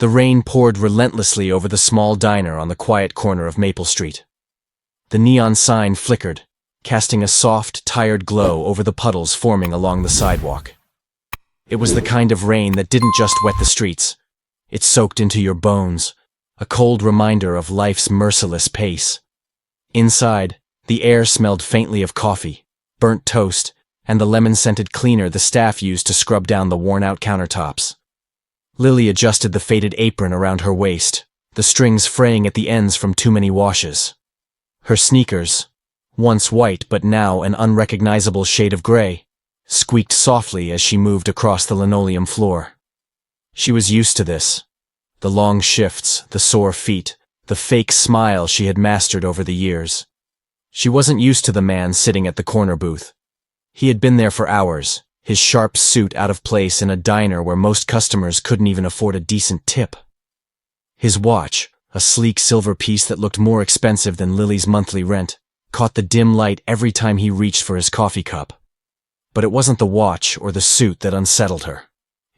The rain poured relentlessly over the small diner on the quiet corner of Maple Street. The neon sign flickered, casting a soft, tired glow over the puddles forming along the sidewalk. It was the kind of rain that didn't just wet the streets. It soaked into your bones, a cold reminder of life's merciless pace. Inside, the air smelled faintly of coffee, burnt toast, and the lemon-scented cleaner the staff used to scrub down the worn-out countertops. Lily adjusted the faded apron around her waist, the strings fraying at the ends from too many washes. Her sneakers, once white but now an unrecognizable shade of gray, squeaked softly as she moved across the linoleum floor. She was used to this. The long shifts, the sore feet, the fake smile she had mastered over the years. She wasn't used to the man sitting at the corner booth. He had been there for hours, his sharp suit out of place in a diner where most customers couldn't even afford a decent tip. His watch, a sleek silver piece that looked more expensive than Lily's monthly rent, caught the dim light every time he reached for his coffee cup. But it wasn't the watch or the suit that unsettled her.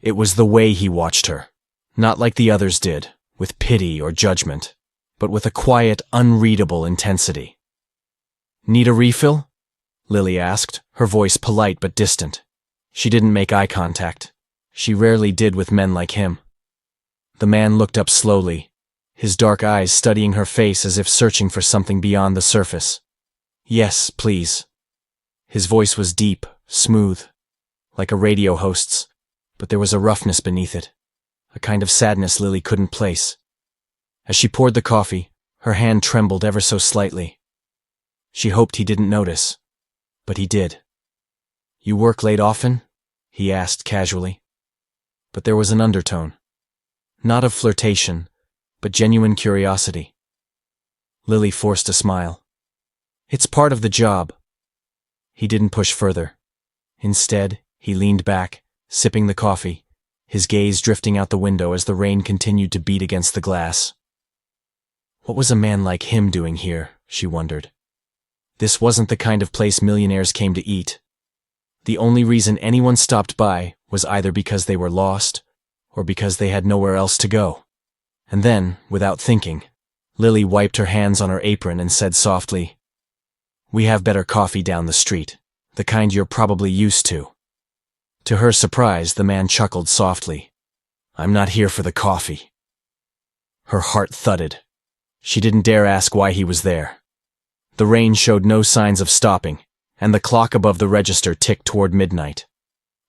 It was the way he watched her. Not like the others did, with pity or judgment, but with a quiet, unreadable intensity. "Need a refill?" Lily asked, her voice polite but distant. She didn't make eye contact. She rarely did with men like him. The man looked up slowly, his dark eyes studying her face as if searching for something beyond the surface. "Yes, please." His voice was deep, smooth, like a radio host's, but there was a roughness beneath it, a kind of sadness Lily couldn't place. As she poured the coffee, her hand trembled ever so slightly. She hoped he didn't notice, but he did. "You work late often?" he asked casually. But there was an undertone. Not of flirtation, but genuine curiosity. Lily forced a smile. "It's part of the job." He didn't push further. Instead, he leaned back, sipping the coffee, his gaze drifting out the window as the rain continued to beat against the glass. What was a man like him doing here, she wondered. This wasn't the kind of place millionaires came to eat. The only reason anyone stopped by was either because they were lost, or because they had nowhere else to go. And then, without thinking, Lily wiped her hands on her apron and said softly, "We have better coffee down the street, the kind you're probably used to." To her surprise, the man chuckled softly. "I'm not here for the coffee." Her heart thudded. She didn't dare ask why he was there. The rain showed no signs of stopping, and the clock above the register ticked toward midnight.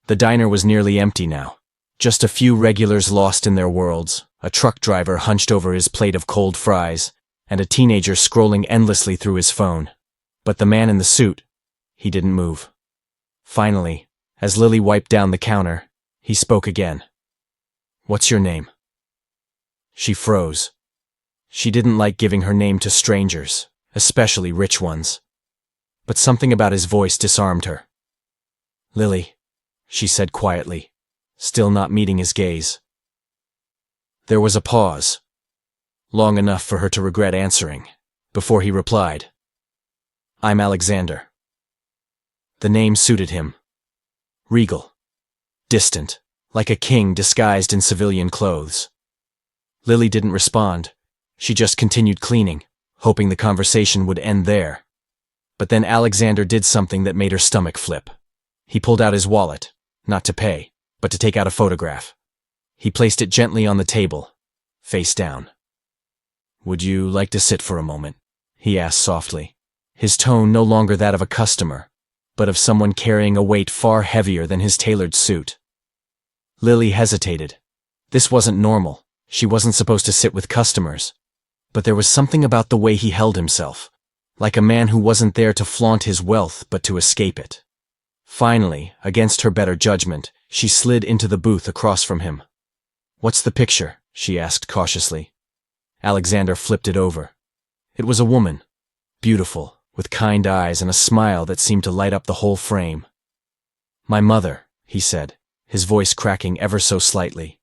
The diner was nearly empty now. Just a few regulars lost in their worlds, a truck driver hunched over his plate of cold fries, and a teenager scrolling endlessly through his phone. But the man in the suit, he didn't move. Finally, as Lily wiped down the counter, he spoke again. "What's your name?" She froze. She didn't like giving her name to strangers, especially rich ones. But something about his voice disarmed her. "Lily," she said quietly, still not meeting his gaze. There was a pause, long enough for her to regret answering, before he replied, "I'm Alexander." The name suited him. Regal. Distant, like a king disguised in civilian clothes. Lily didn't respond. She just continued cleaning, hoping the conversation would end there. But then Alexander did something that made her stomach flip. He pulled out his wallet, not to pay, but to take out a photograph. He placed it gently on the table, face down. "Would you like to sit for a moment?" he asked softly, his tone no longer that of a customer, but of someone carrying a weight far heavier than his tailored suit. Lily hesitated. This wasn't normal. She wasn't supposed to sit with customers. But there was something about the way he held himself, like a man who wasn't there to flaunt his wealth but to escape it. Finally, against her better judgment, she slid into the booth across from him. "What's the picture?" she asked cautiously. Alexander flipped it over. It was a woman, beautiful, with kind eyes and a smile that seemed to light up the whole frame. "My mother," he said, his voice cracking ever so slightly.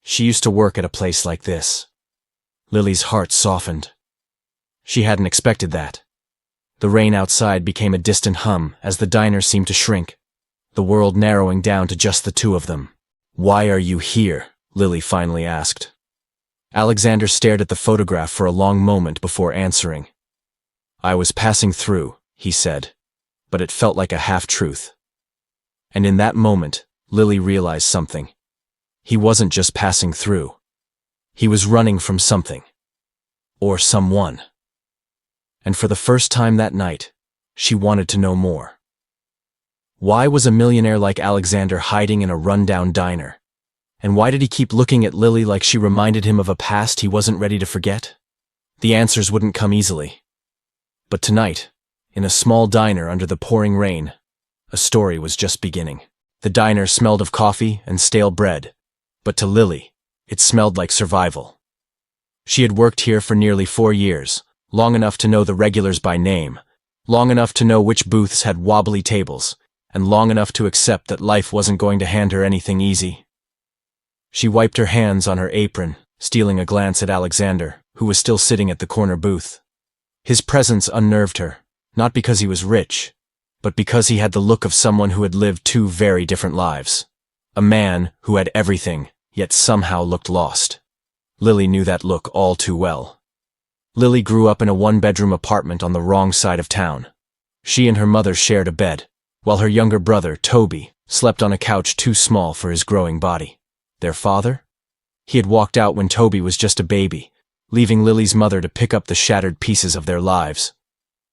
"She used to work at a place like this." Lily's heart softened. She hadn't expected that. The rain outside became a distant hum as the diner seemed to shrink, the world narrowing down to just the two of them. "Why are you here?" Lily finally asked. Alexander stared at the photograph for a long moment before answering. "I was passing through," he said, but it felt like a half-truth. And in that moment, Lily realized something. He wasn't just passing through. He was running from something. Or someone. And for the first time that night, she wanted to know more. Why was a millionaire like Alexander hiding in a rundown diner? And why did he keep looking at Lily like she reminded him of a past he wasn't ready to forget? The answers wouldn't come easily. But tonight, in a small diner under the pouring rain, a story was just beginning. The diner smelled of coffee and stale bread, but to Lily, it smelled like survival. She had worked here for nearly 4 years, long enough to know the regulars by name, long enough to know which booths had wobbly tables, and long enough to accept that life wasn't going to hand her anything easy. She wiped her hands on her apron, stealing a glance at Alexander, who was still sitting at the corner booth. His presence unnerved her, not because he was rich, but because he had the look of someone who had lived 2 very different lives. A man who had everything, yet somehow looked lost. Lily knew that look all too well. Lily grew up in a 1-bedroom apartment on the wrong side of town. She and her mother shared a bed, while her younger brother, Toby, slept on a couch too small for his growing body. Their father? He had walked out when Toby was just a baby, leaving Lily's mother to pick up the shattered pieces of their lives.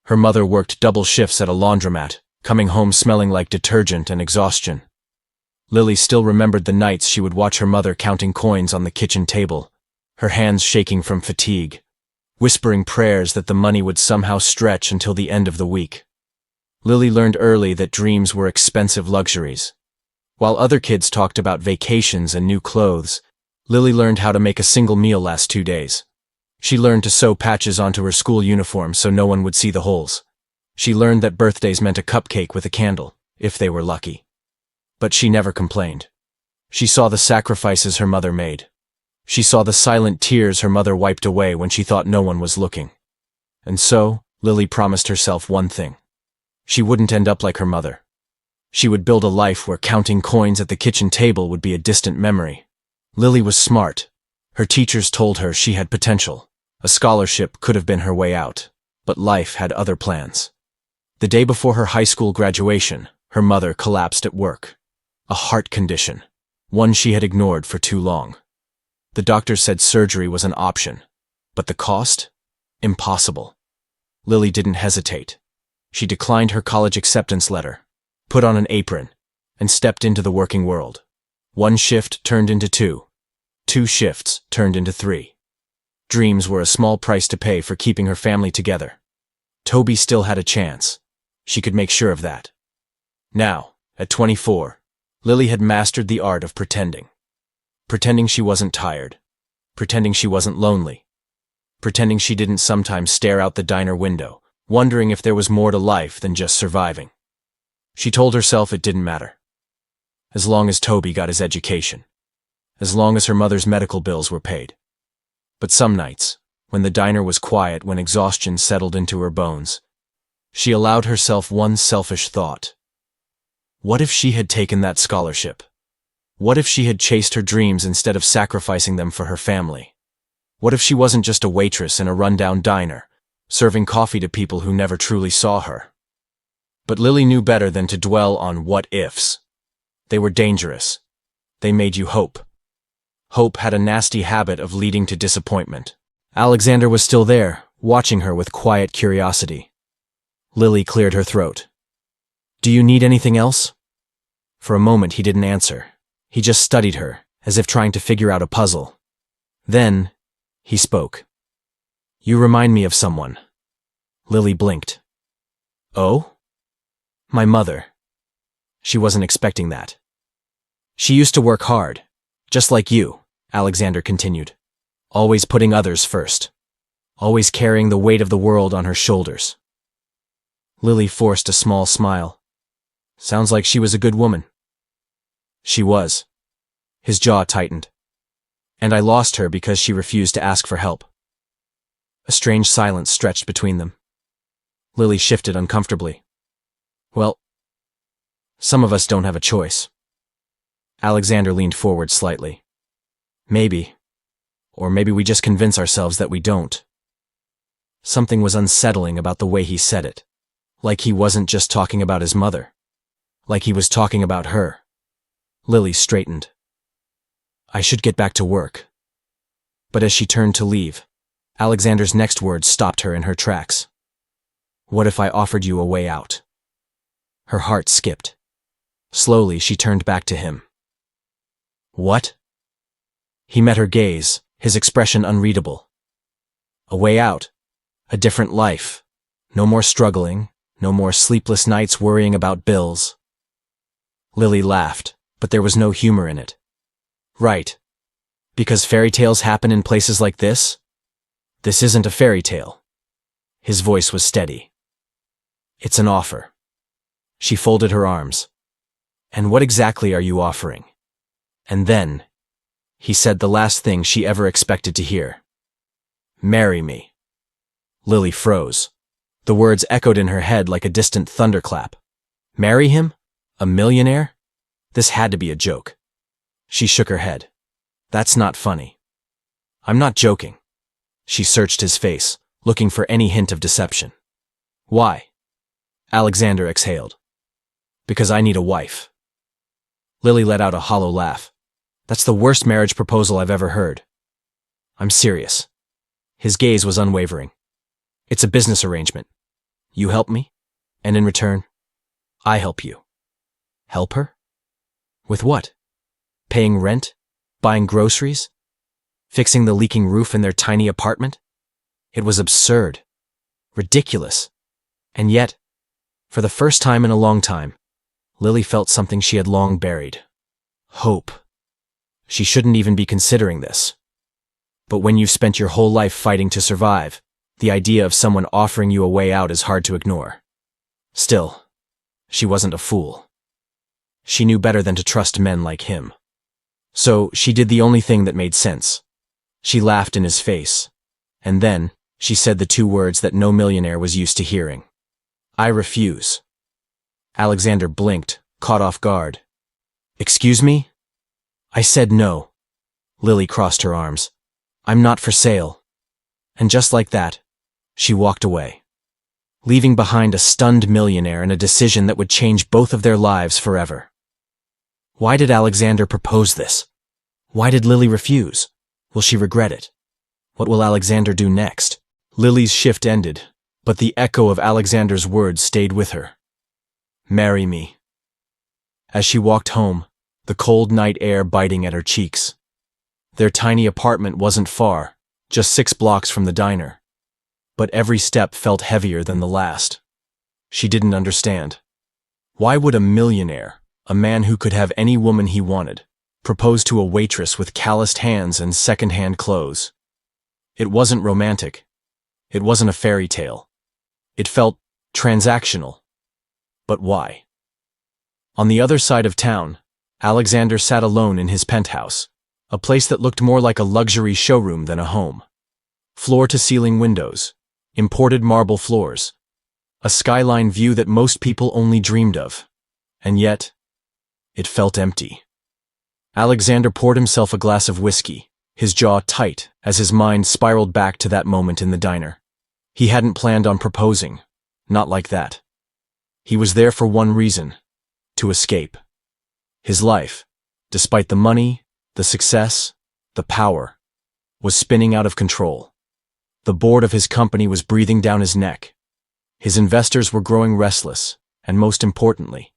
Her mother worked double shifts at a laundromat, coming home smelling like detergent and exhaustion. Lily still remembered the nights she would watch her mother counting coins on the kitchen table, her hands shaking from fatigue, whispering prayers that the money would somehow stretch until the end of the week. Lily learned early that dreams were expensive luxuries. While other kids talked about vacations and new clothes, Lily learned how to make a single meal last 2 days. She learned to sew patches onto her school uniform so no one would see the holes. She learned that birthdays meant a cupcake with a candle, if they were lucky. But she never complained. She saw the sacrifices her mother made. She saw the silent tears her mother wiped away when she thought no one was looking. And so, Lily promised herself one thing. She wouldn't end up like her mother. She would build a life where counting coins at the kitchen table would be a distant memory. Lily was smart. Her teachers told her she had potential. A scholarship could have been her way out. But life had other plans. The day before her high school graduation, her mother collapsed at work. A heart condition, one she had ignored for too long. The doctor said surgery was an option. But the cost? Impossible. Lily didn't hesitate. She declined her college acceptance letter, put on an apron, and stepped into the working world. 1 shift turned into 2. 2 shifts turned into 3. Dreams were a small price to pay for keeping her family together. Toby still had a chance. She could make sure of that. Now, at 24, Lily had mastered the art of pretending. Pretending she wasn't tired. Pretending she wasn't lonely. Pretending she didn't sometimes stare out the diner window, wondering if there was more to life than just surviving. She told herself it didn't matter. As long as Toby got his education. As long as her mother's medical bills were paid. But some nights, when the diner was quiet, when exhaustion settled into her bones, she allowed herself one selfish thought. What if she had taken that scholarship? What if she had chased her dreams instead of sacrificing them for her family? What if she wasn't just a waitress in a rundown diner, serving coffee to people who never truly saw her? But Lily knew better than to dwell on what-ifs. They were dangerous. They made you hope. Hope had a nasty habit of leading to disappointment. Alexander was still there, watching her with quiet curiosity. Lily cleared her throat. "Do you need anything else?" For a moment he didn't answer. He just studied her, as if trying to figure out a puzzle. Then, he spoke. "You remind me of someone." Lily blinked. "Oh?" "My mother." She wasn't expecting that. "She used to work hard, just like you," Alexander continued. "Always putting others first. Always carrying the weight of the world on her shoulders." Lily forced a small smile. "Sounds like she was a good woman." "She was." His jaw tightened. "And I lost her because she refused to ask for help." A strange silence stretched between them. Lily shifted uncomfortably. "Well, some of us don't have a choice." Alexander leaned forward slightly. "Maybe. Or maybe we just convince ourselves that we don't. Something was unsettling about the way he said it. Like he wasn't just talking about his mother. Like he was talking about her. Lily straightened. I should get back to work. But as she turned to leave, Alexander's next words stopped her in her tracks. What if I offered you a way out? Her heart skipped. Slowly, she turned back to him. What? He met her gaze, his expression unreadable. A way out. A different life. No more struggling, no more sleepless nights worrying about bills. Lily laughed, but there was no humor in it. Right. Because fairy tales happen in places like this? This isn't a fairy tale. His voice was steady. It's an offer. She folded her arms. And what exactly are you offering? And then, he said the last thing she ever expected to hear. Marry me. Lily froze. The words echoed in her head like a distant thunderclap. Marry him? A millionaire? This had to be a joke. She shook her head. That's not funny. I'm not joking. She searched his face, looking for any hint of deception. Why? Alexander exhaled. Because I need a wife. Lily let out a hollow laugh. That's the worst marriage proposal I've ever heard. I'm serious. His gaze was unwavering. It's a business arrangement. You help me, and in return, I help you. Help her? With what? Paying rent? Buying groceries? Fixing the leaking roof in their tiny apartment? It was absurd. Ridiculous. And yet, for the first time in a long time, Lily felt something she had long buried. Hope. She shouldn't even be considering this. But when you've spent your whole life fighting to survive, the idea of someone offering you a way out is hard to ignore. Still, she wasn't a fool. She knew better than to trust men like him. So she did the only thing that made sense. She laughed in his face. And then, she said the two words that no millionaire was used to hearing. I refuse. Alexander blinked, caught off guard. Excuse me? I said no. Lily crossed her arms. I'm not for sale. And just like that, she walked away, leaving behind a stunned millionaire and a decision that would change both of their lives forever. Why did Alexander propose this? Why did Lily refuse? Will she regret it? What will Alexander do next? Lily's shift ended, but the echo of Alexander's words stayed with her. Marry me. As she walked home, the cold night air biting at her cheeks. Their tiny apartment wasn't far, just 6 blocks from the diner. But every step felt heavier than the last. She didn't understand. Why would a millionaire, a man who could have any woman he wanted, propose to a waitress with calloused hands and second-hand clothes? It wasn't romantic. It wasn't a fairy tale. It felt transactional. But why? On the other side of town, Alexander sat alone in his penthouse, a place that looked more like a luxury showroom than a home. Floor-to-ceiling windows, imported marble floors, a skyline view that most people only dreamed of. And yet, it felt empty. Alexander poured himself a glass of whiskey, his jaw tight as his mind spiraled back to that moment in the diner. He hadn't planned on proposing, not like that. He was there for one reason, to escape. His life, despite the money, the success, the power, was spinning out of control. The board of his company was breathing down his neck. His investors were growing restless, and most importantly,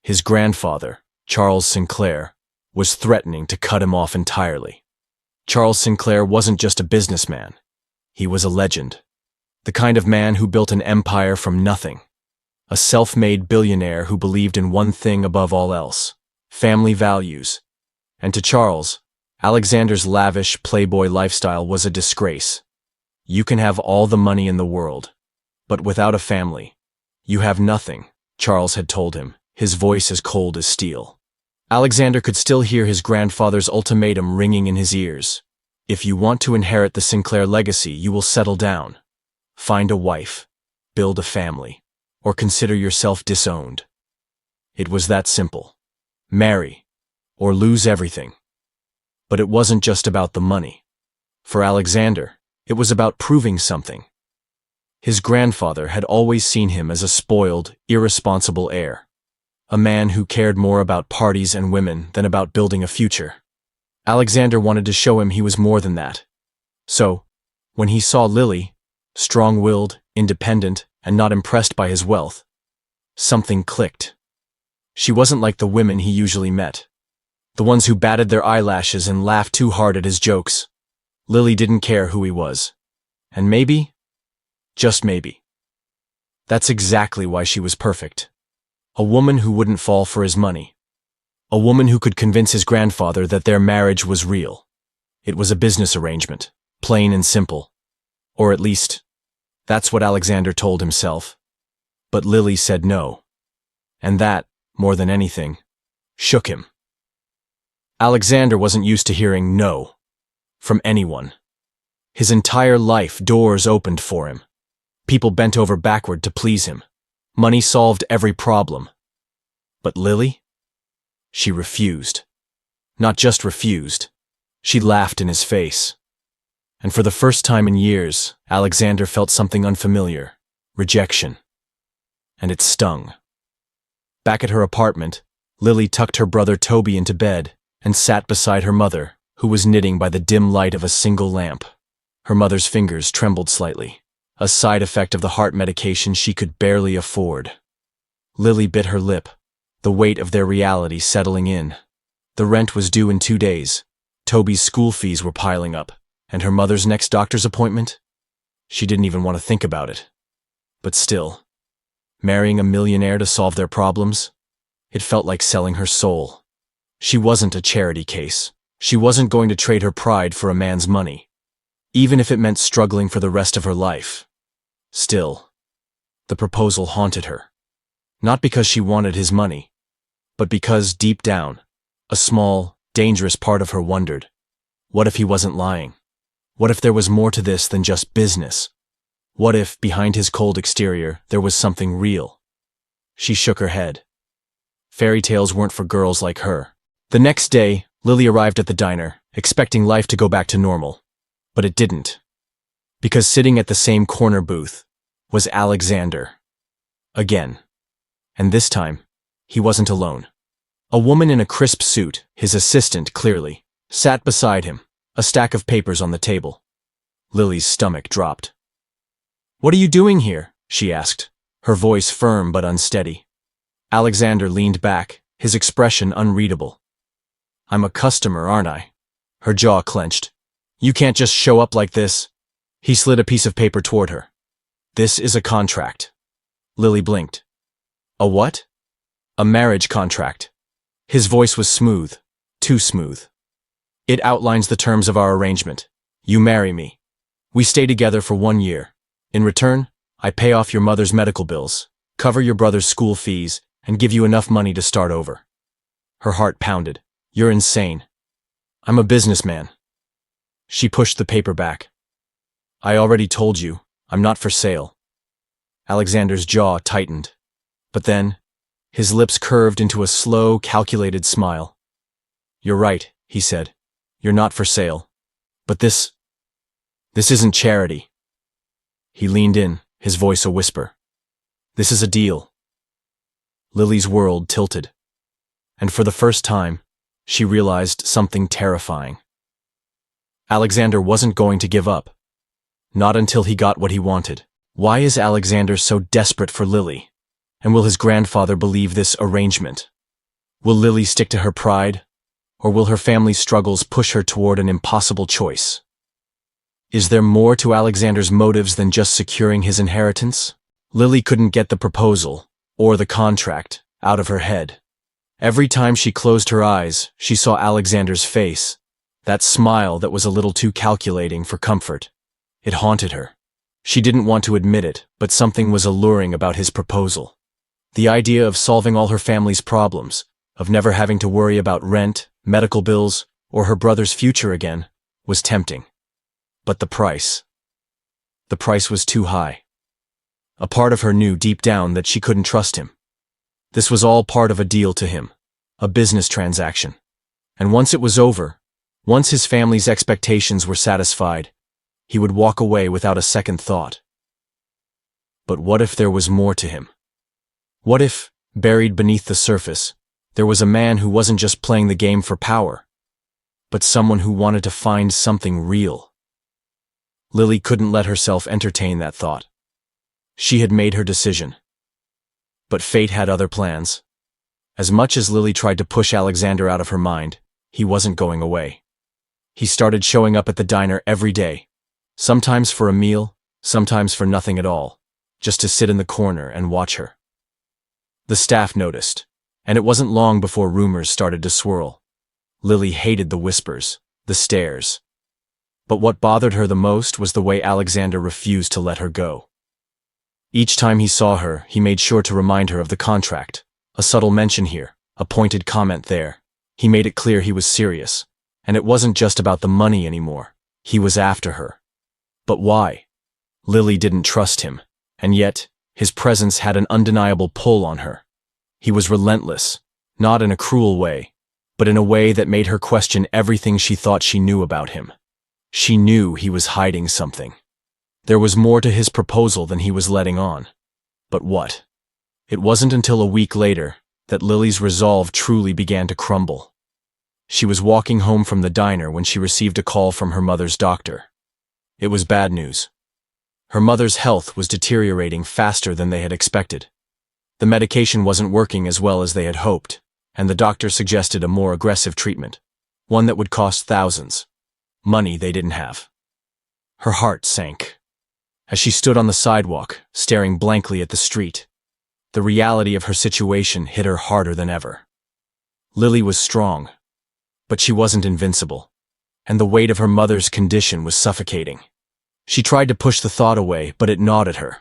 his grandfather, Charles Sinclair, was threatening to cut him off entirely. Charles Sinclair wasn't just a businessman. He was a legend. The kind of man who built an empire from nothing. A self-made billionaire who believed in one thing above all else: family values. And to Charles, Alexander's lavish playboy lifestyle was a disgrace. You can have all the money in the world, but without a family, you have nothing, Charles had told him, his voice as cold as steel. Alexander could still hear his grandfather's ultimatum ringing in his ears. If you want to inherit the Sinclair legacy, you will settle down, find a wife, build a family, or consider yourself disowned. It was that simple. Marry, or lose everything. But it wasn't just about the money. For Alexander, it was about proving something. His grandfather had always seen him as a spoiled, irresponsible heir. A man who cared more about parties and women than about building a future. Alexander wanted to show him he was more than that. So, when he saw Lily, strong-willed, independent, and not impressed by his wealth, something clicked. She wasn't like the women he usually met. The ones who batted their eyelashes and laughed too hard at his jokes. Lily didn't care who he was. And maybe, just maybe, that's exactly why she was perfect. A woman who wouldn't fall for his money. A woman who could convince his grandfather that their marriage was real. It was a business arrangement, plain and simple. Or at least, that's what Alexander told himself. But Lily said no. And that, more than anything, shook him. Alexander wasn't used to hearing no from anyone. His entire life, doors opened for him. People bent over backward to please him. Money solved every problem. But Lily? She refused. Not just refused. She laughed in his face. And for the first time in years, Alexander felt something unfamiliar. Rejection. And it stung. Back at her apartment, Lily tucked her brother Toby into bed and sat beside her mother, who was knitting by the dim light of a single lamp. Her mother's fingers trembled slightly, a side effect of the heart medication she could barely afford. Lily bit her lip, the weight of their reality settling in. The rent was due in 2 days, Toby's school fees were piling up, and her mother's next doctor's appointment? She didn't even want to think about it. But still, marrying a millionaire to solve their problems? It felt like selling her soul. She wasn't a charity case. She wasn't going to trade her pride for a man's money, even if it meant struggling for the rest of her life. Still, the proposal haunted her. Not because she wanted his money, but because, deep down, a small, dangerous part of her wondered, what if he wasn't lying? What if there was more to this than just business? What if, behind his cold exterior, there was something real? She shook her head. Fairy tales weren't for girls like her. The next day, Lily arrived at the diner, expecting life to go back to normal. But it didn't. Because sitting at the same corner booth was Alexander. Again. And this time, he wasn't alone. A woman in a crisp suit, his assistant clearly, sat beside him, a stack of papers on the table. Lily's stomach dropped. "What are you doing here?" she asked, her voice firm but unsteady. Alexander leaned back, his expression unreadable. "I'm a customer, aren't I?" Her jaw clenched. "You can't just show up like this." He slid a piece of paper toward her. "This is a contract." Lily blinked. "A what?" "A marriage contract." His voice was smooth, too smooth. "It outlines the terms of our arrangement. You marry me. We stay together for 1 year. In return, I pay off your mother's medical bills, cover your brother's school fees, and give you enough money to start over." Her heart pounded. "You're insane." "I'm a businessman." She pushed the paper back. "I already told you, I'm not for sale." Alexander's jaw tightened. But then, his lips curved into a slow, calculated smile. "You're right," he said. "You're not for sale. But this isn't charity." He leaned in, his voice a whisper. "This is a deal." Lily's world tilted. And for the first time, she realized something terrifying. Alexander wasn't going to give up. Not until he got what he wanted. Why is Alexander so desperate for Lily? And will his grandfather believe this arrangement? Will Lily stick to her pride? Or will her family's struggles push her toward an impossible choice? Is there more to Alexander's motives than just securing his inheritance? Lily couldn't get the proposal, or the contract, out of her head. Every time she closed her eyes, she saw Alexander's face, that smile that was a little too calculating for comfort. It haunted her. She didn't want to admit it, but something was alluring about his proposal. The idea of solving all her family's problems, of never having to worry about rent, medical bills, or her brother's future again, was tempting. But the price was too high. A part of her knew deep down that she couldn't trust him. This was all part of a deal to him, a business transaction. And once it was over, Once his family's expectations were satisfied, he would walk away without a second thought. But what if there was more to him? What if, buried beneath the surface, there was a man who wasn't just playing the game for power, but someone who wanted to find something real? Lily couldn't let herself entertain that thought. She had made her decision. But fate had other plans. As much as Lily tried to push Alexander out of her mind, he wasn't going away. He started showing up at the diner every day, sometimes for a meal, sometimes for nothing at all, just to sit in the corner and watch her. The staff noticed, and it wasn't long before rumors started to swirl. Lily hated the whispers, the stares. But what bothered her the most was the way Alexander refused to let her go. Each time he saw her, he made sure to remind her of the contract. A subtle mention here, a pointed comment there. He made it clear he was serious, and it wasn't just about the money anymore. He was after her. But why? Lily didn't trust him, and yet, his presence had an undeniable pull on her. He was relentless, not in a cruel way, but in a way that made her question everything she thought she knew about him. She knew he was hiding something. There was more to his proposal than he was letting on. But what? It wasn't until a week later that Lily's resolve truly began to crumble. She was walking home from the diner when she received a call from her mother's doctor. It was bad news. Her mother's health was deteriorating faster than they had expected. The medication wasn't working as well as they had hoped, and the doctor suggested a more aggressive treatment, one that would cost thousands. Money they didn't have. Her heart sank. As she stood on the sidewalk, staring blankly at the street, the reality of her situation hit her harder than ever. Lily was strong, but she wasn't invincible, and the weight of her mother's condition was suffocating. She tried to push the thought away, but it gnawed at her.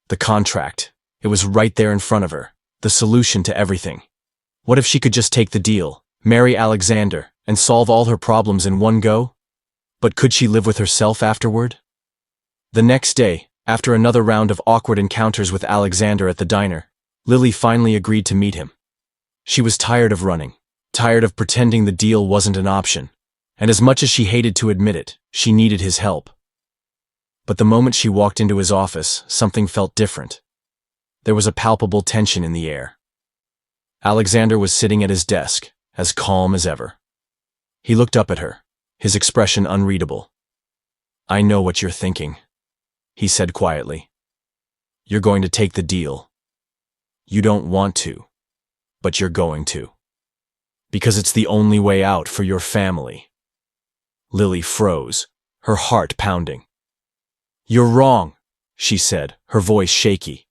The contract, it was right there in front of her, the solution to everything. What if she could just take the deal, marry Alexander, and solve all her problems in one go? But could she live with herself afterward? The next day, after another round of awkward encounters with Alexander at the diner, Lily finally agreed to meet him. She was tired of running, tired of pretending the deal wasn't an option, and as much as she hated to admit it, she needed his help. But the moment she walked into his office, something felt different. There was a palpable tension in the air. Alexander was sitting at his desk, as calm as ever. He looked up at her, his expression unreadable. "I know what you're thinking," he said quietly. "You're going to take the deal. You don't want to, but you're going to. Because it's the only way out for your family." Lily froze, her heart pounding. "You're wrong," she said, her voice shaky.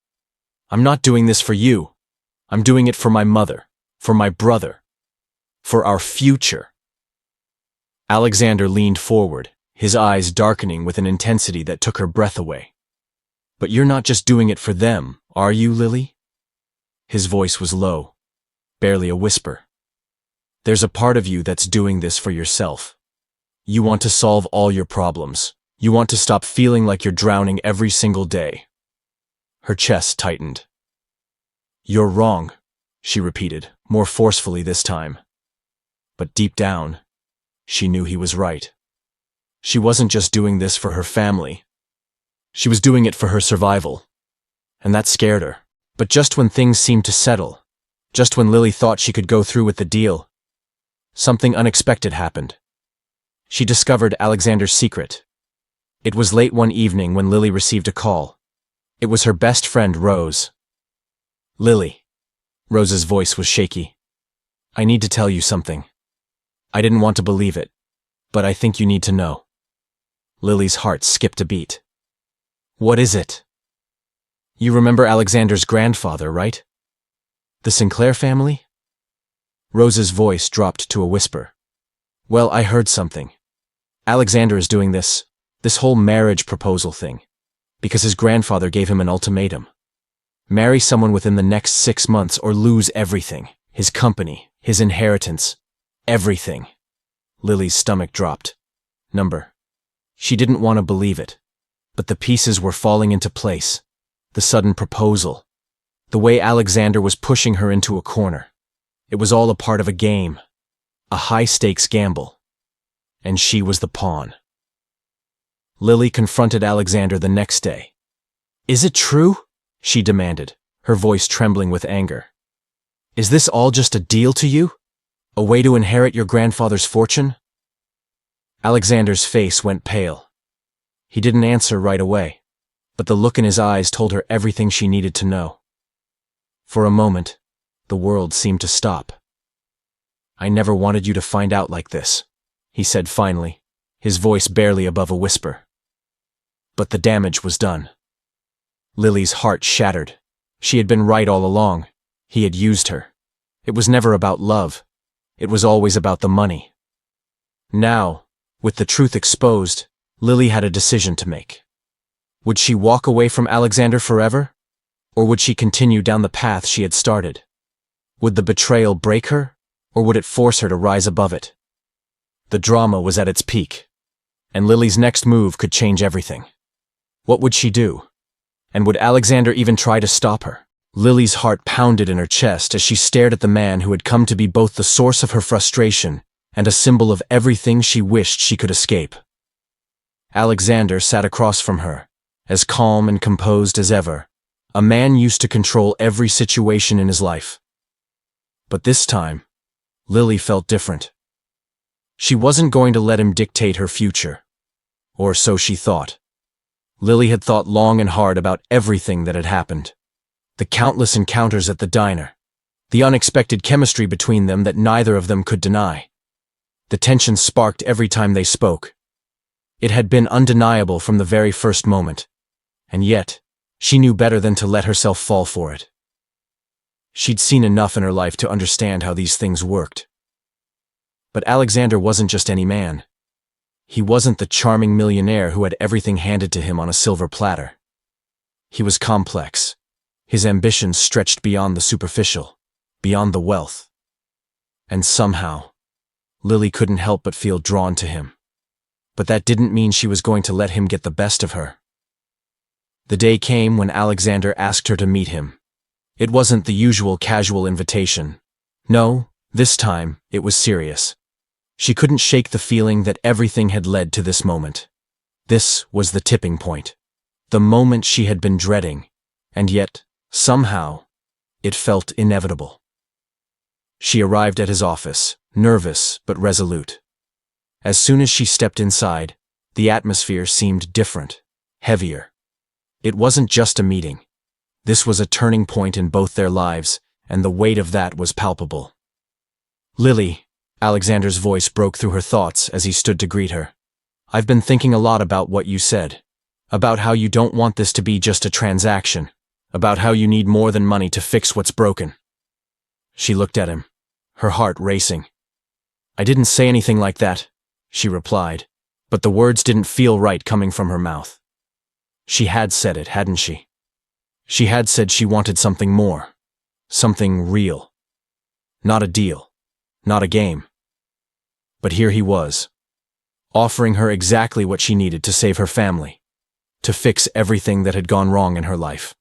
"I'm not doing this for you. I'm doing it for my mother, for my brother, for our future." Alexander leaned forward, his eyes darkening with an intensity that took her breath away. "But you're not just doing it for them, are you, Lily?" His voice was low, barely a whisper. "There's a part of you that's doing this for yourself. You want to solve all your problems. You want to stop feeling like you're drowning every single day." Her chest tightened. "You're wrong," she repeated, more forcefully this time. But deep down, she knew he was right. She wasn't just doing this for her family. She was doing it for her survival. And that scared her. But just when things seemed to settle, just when Lily thought she could go through with the deal, something unexpected happened. She discovered Alexander's secret. It was late one evening when Lily received a call. It was her best friend, Rose. "Lily." Rose's voice was shaky. "I need to tell you something. I didn't want to believe it, but I think you need to know." Lily's heart skipped a beat. "What is it?" "You remember Alexander's grandfather, right? The Sinclair family?" Rose's voice dropped to a whisper. "Well, I heard something. Alexander is doing this whole marriage proposal thing, because his grandfather gave him an ultimatum. Marry someone within the next 6 months or lose everything. His company, his inheritance, everything." Lily's stomach dropped. She didn't want to believe it, but the pieces were falling into place. The sudden proposal, the way Alexander was pushing her into a corner. It was all a part of a game, a high-stakes gamble. and she was the pawn. Lily confronted Alexander the next day. "Is it true?" she demanded, her voice trembling with anger. "Is this all just a deal to you? A way to inherit your grandfather's fortune?" Alexander's face went pale. He didn't answer right away, but the look in his eyes told her everything she needed to know. For a moment, the world seemed to stop. "I never wanted you to find out like this," he said finally, his voice barely above a whisper. But the damage was done. Lily's heart shattered. She had been right all along. He had used her. It was never about love. It was always about the money. Now, with the truth exposed, Lily had a decision to make. Would she walk away from Alexander forever? Or would she continue down the path she had started? Would the betrayal break her, or would it force her to rise above it? The drama was at its peak, and Lily's next move could change everything. What would she do? And would Alexander even try to stop her? Lily's heart pounded in her chest as she stared at the man who had come to be both the source of her frustration and a symbol of everything she wished she could escape. Alexander sat across from her, as calm and composed as ever, a man used to control every situation in his life. But this time, Lily felt different. She wasn't going to let him dictate her future. Or so she thought. Lily had thought long and hard about everything that had happened. The countless encounters at the diner. The unexpected chemistry between them that neither of them could deny. The tension sparked every time they spoke. It had been undeniable from the very first moment. And yet, she knew better than to let herself fall for it. She'd seen enough in her life to understand how these things worked. But Alexander wasn't just any man. He wasn't the charming millionaire who had everything handed to him on a silver platter. He was complex. His ambitions stretched beyond the superficial, beyond the wealth. And somehow, Lily couldn't help but feel drawn to him. But that didn't mean she was going to let him get the best of her. The day came when Alexander asked her to meet him. It wasn't the usual casual invitation. No, this time, it was serious. She couldn't shake the feeling that everything had led to this moment. This was the tipping point. The moment she had been dreading, and yet, somehow, it felt inevitable. She arrived at his office, nervous but resolute. As soon as she stepped inside, the atmosphere seemed different, heavier. It wasn't just a meeting. This was a turning point in both their lives, and the weight of that was palpable. "Lily," Alexander's voice broke through her thoughts as he stood to greet her. "I've been thinking a lot about what you said. About how you don't want this to be just a transaction. About how you need more than money to fix what's broken." She looked at him, her heart racing. "I didn't say anything like that," she replied, but the words didn't feel right coming from her mouth. She had said it, hadn't she? She had said she wanted something more. Something real. Not a deal. Not a game. But here he was, offering her exactly what she needed to save her family, to fix everything that had gone wrong in her life.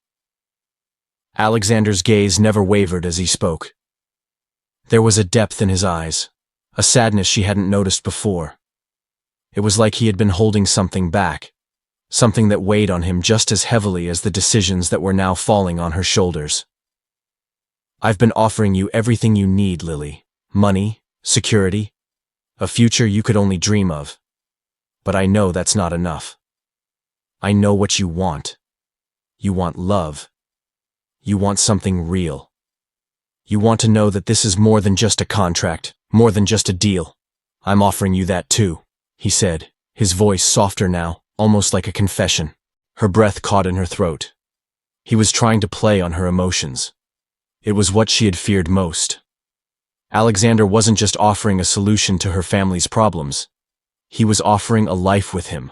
Alexander's gaze never wavered as he spoke. There was a depth in his eyes, a sadness she hadn't noticed before. It was like he had been holding something back, something that weighed on him just as heavily as the decisions that were now falling on her shoulders. "I've been offering you everything you need, Lily. Money, security, a future you could only dream of. But I know that's not enough. I know what you want. You want love. You want something real. You want to know that this is more than just a contract, more than just a deal. I'm offering you that too," he said, his voice softer now, almost like a confession. Her breath caught in her throat. He was trying to play on her emotions. It was what she had feared most. Alexander wasn't just offering a solution to her family's problems. He was offering a life with him,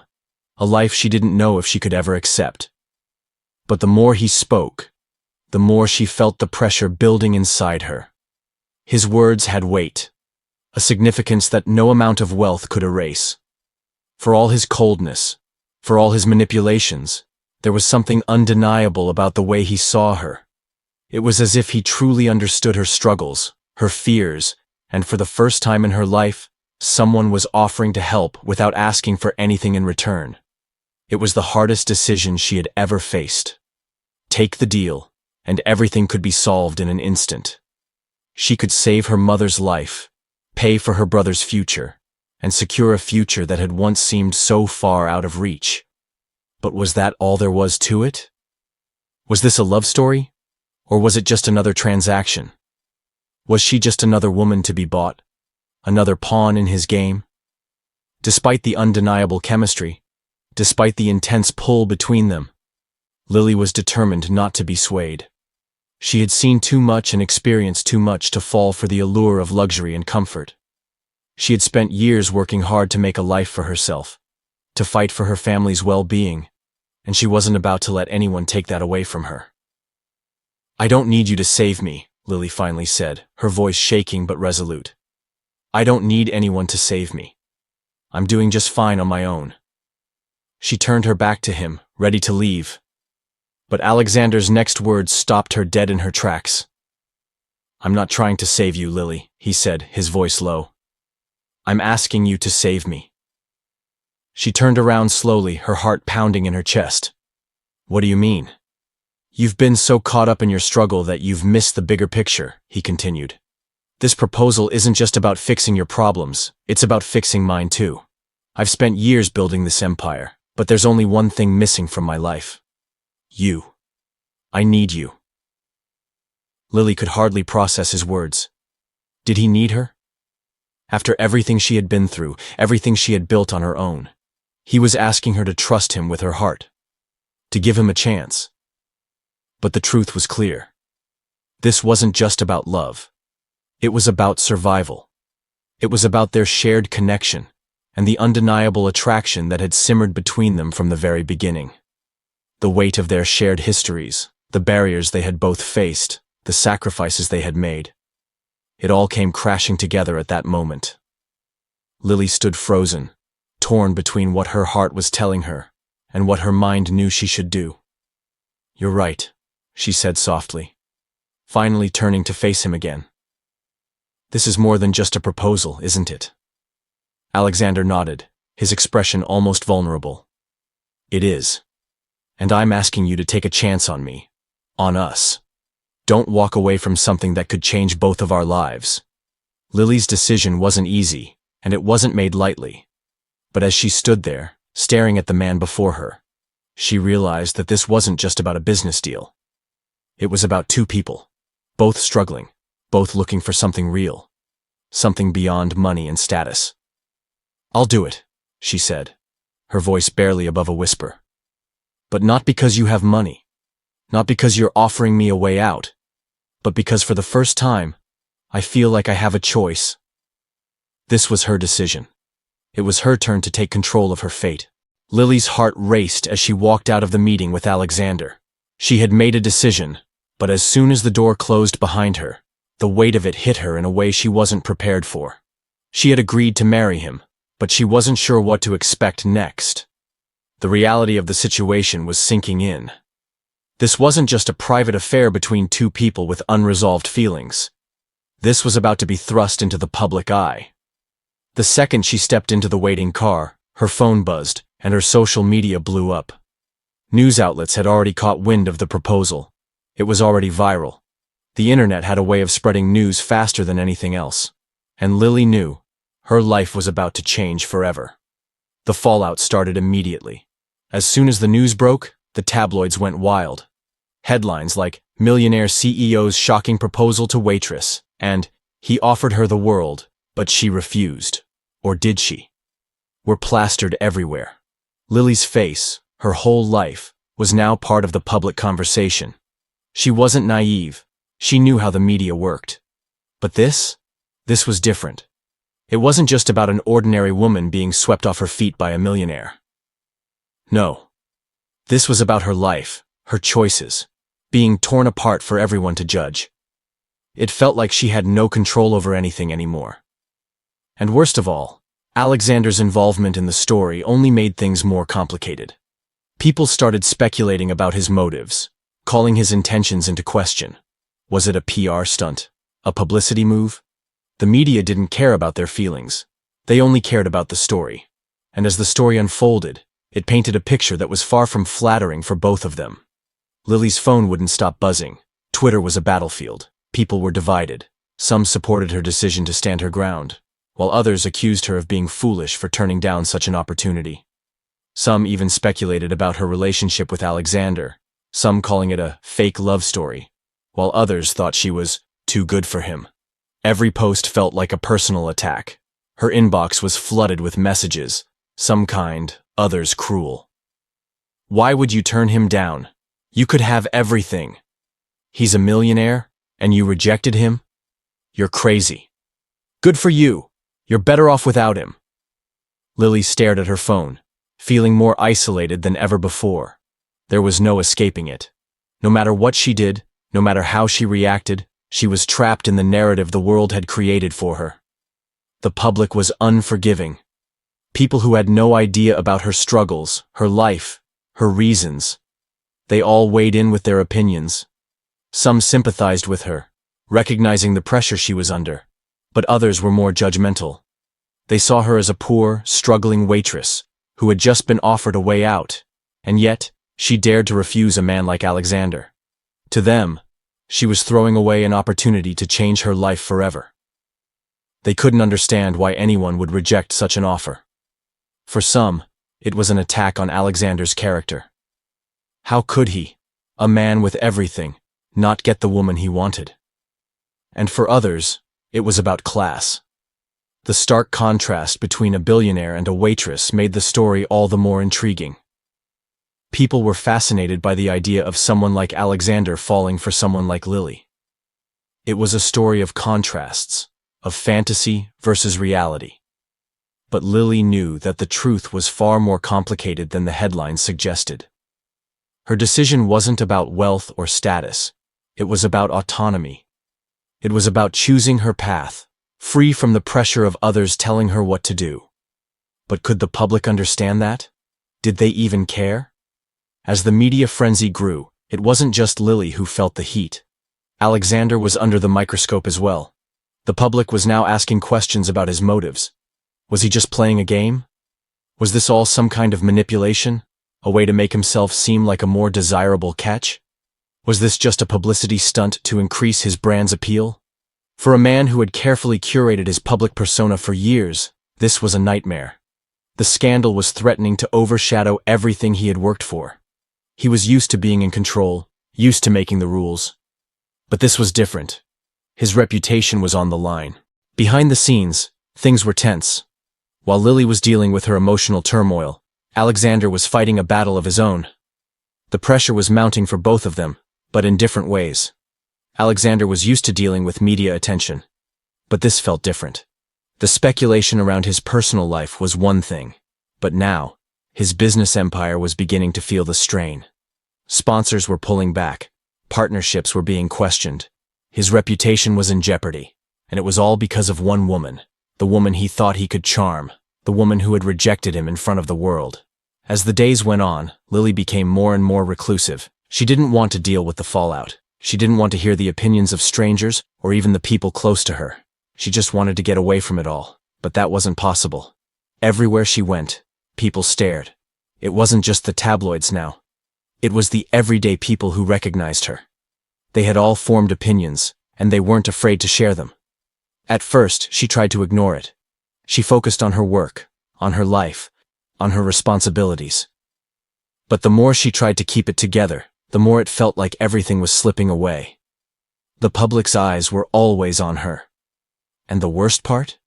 a life she didn't know if she could ever accept. But the more he spoke, the more she felt the pressure building inside her. His words had weight, a significance that no amount of wealth could erase. For all his coldness, for all his manipulations, there was something undeniable about the way he saw her. It was as if he truly understood her struggles, her fears, and for the first time in her life, Someone was offering to help without asking for anything in return. It was the hardest decision she had ever faced. Take the deal, and everything could be solved in an instant. She could save her mother's life, pay for her brother's future, and secure a future that had once seemed so far out of reach. But was that all there was to it? Was this a love story? Or was it just another transaction? Was she just another woman to be bought? Another pawn in his game? Despite the undeniable chemistry, despite the intense pull between them, Lily was determined not to be swayed. She had seen too much and experienced too much to fall for the allure of luxury and comfort. She had spent years working hard to make a life for herself, to fight for her family's well-being, and she wasn't about to let anyone take that away from her. "I don't need you to save me," Lily finally said, her voice shaking but resolute. "I don't need anyone to save me. I'm doing just fine on my own." She turned her back to him, ready to leave. But Alexander's next words stopped her dead in her tracks. "I'm not trying to save you, Lily," he said, his voice low. "I'm asking you to save me." She turned around slowly, her heart pounding in her chest. "What do you mean?" "You've been so caught up in your struggle that you've missed the bigger picture," he continued. "This proposal isn't just about fixing your problems, it's about fixing mine too. I've spent years building this empire, but there's only one thing missing from my life. You. I need you." Lily could hardly process his words. Did he need her? After everything she had been through, everything she had built on her own, he was asking her to trust him with her heart, to give him a chance. But the truth was clear. This wasn't just about love. It was about survival. It was about their shared connection and the undeniable attraction that had simmered between them from the very beginning. The weight of their shared histories, the barriers they had both faced, the sacrifices they had made. It all came crashing together at that moment. Lily stood frozen, torn between what her heart was telling her and what her mind knew she should do. "You're right," she said softly, finally turning to face him again. "This is more than just a proposal, isn't it?" Alexander nodded, his expression almost vulnerable. "It is. And I'm asking you to take a chance on me, on us. Don't walk away from something that could change both of our lives." Lily's decision wasn't easy, and it wasn't made lightly. But as she stood there, staring at the man before her, she realized that this wasn't just about a business deal. It was about two people, both struggling, both looking for something real, something beyond money and status. "I'll do it," she said, her voice barely above a whisper. "But not because you have money, not because you're offering me a way out, but because for the first time, I feel like I have a choice." This was her decision. It was her turn to take control of her fate. Lily's heart raced as she walked out of the meeting with Alexander. She had made a decision, but as soon as the door closed behind her, the weight of it hit her in a way she wasn't prepared for. She had agreed to marry him, but she wasn't sure what to expect next. The reality of the situation was sinking in. This wasn't just a private affair between two people with unresolved feelings. This was about to be thrust into the public eye. The second she stepped into the waiting car, her phone buzzed, and her social media blew up. News outlets had already caught wind of the proposal. It was already viral. The internet had a way of spreading news faster than anything else. And Lily knew her life was about to change forever. The fallout started immediately. As soon as the news broke, the tabloids went wild. Headlines like "Millionaire CEO's shocking proposal to waitress" and "He offered her the world, but she refused." Or did she? Were plastered everywhere. Lily's face, her whole life, was now part of the public conversation. She wasn't naive. She knew how the media worked. But this was different. It wasn't just about an ordinary woman being swept off her feet by a millionaire. No. This was about her life, her choices, being torn apart for everyone to judge. It felt like she had no control over anything anymore. And worst of all, Alexander's involvement in the story only made things more complicated. People started speculating about his motives, calling his intentions into question. Was it a PR stunt? A publicity move? The media didn't care about their feelings. They only cared about the story. And as the story unfolded, it painted a picture that was far from flattering for both of them. Lily's phone wouldn't stop buzzing. Twitter was a battlefield. People were divided. Some supported her decision to stand her ground, while others accused her of being foolish for turning down such an opportunity. Some even speculated about her relationship with Alexander, some calling it a fake love story, while others thought she was too good for him. Every post felt like a personal attack. Her inbox was flooded with messages, some kind, others cruel. Why would you turn him down? You could have everything. He's a millionaire, and you rejected him? You're crazy. Good for you. You're better off without him. Lily stared at her phone, feeling more isolated than ever before. There was no escaping it. No matter what she did, no matter how she reacted, she was trapped in the narrative the world had created for her. The public was unforgiving. People who had no idea about her struggles, her life, her reasons. They all weighed in with their opinions. Some sympathized with her, recognizing the pressure she was under, but others were more judgmental. They saw her as a poor, struggling waitress who had just been offered a way out, and yet she dared to refuse a man like Alexander. To them, she was throwing away an opportunity to change her life forever. They couldn't understand why anyone would reject such an offer. For some, it was an attack on Alexander's character. How could he, a man with everything, not get the woman he wanted? And for others, it was about class. The stark contrast between a billionaire and a waitress made the story all the more intriguing. People were fascinated by the idea of someone like Alexander falling for someone like Lily. It was a story of contrasts, of fantasy versus reality. But Lily knew that the truth was far more complicated than the headlines suggested. Her decision wasn't about wealth or status. It was about autonomy. It was about choosing her path, free from the pressure of others telling her what to do. But could the public understand that? Did they even care? As the media frenzy grew, it wasn't just Lily who felt the heat. Alexander was under the microscope as well. The public was now asking questions about his motives. Was he just playing a game? Was this all some kind of manipulation? A way to make himself seem like a more desirable catch? Was this just a publicity stunt to increase his brand's appeal? For a man who had carefully curated his public persona for years, this was a nightmare. The scandal was threatening to overshadow everything he had worked for. He was used to being in control, used to making the rules. But this was different. His reputation was on the line. Behind the scenes, things were tense. While Lily was dealing with her emotional turmoil, Alexander was fighting a battle of his own. The pressure was mounting for both of them, but in different ways. Alexander was used to dealing with media attention. But this felt different. The speculation around his personal life was one thing, but now, his business empire was beginning to feel the strain. Sponsors were pulling back. Partnerships were being questioned. His reputation was in jeopardy, and it was all because of one woman, the woman he thought he could charm, the woman who had rejected him in front of the world. As the days went on, Lily became more and more reclusive. She didn't want to deal with the fallout. She didn't want to hear the opinions of strangers or even the people close to her. She just wanted to get away from it all, but that wasn't possible. Everywhere she went, people stared. It wasn't just the tabloids now. It was the everyday people who recognized her. They had all formed opinions, and they weren't afraid to share them. At first, she tried to ignore it. She focused on her work, on her life, on her responsibilities. But the more she tried to keep it together, the more it felt like everything was slipping away. The public's eyes were always on her. And the worst part?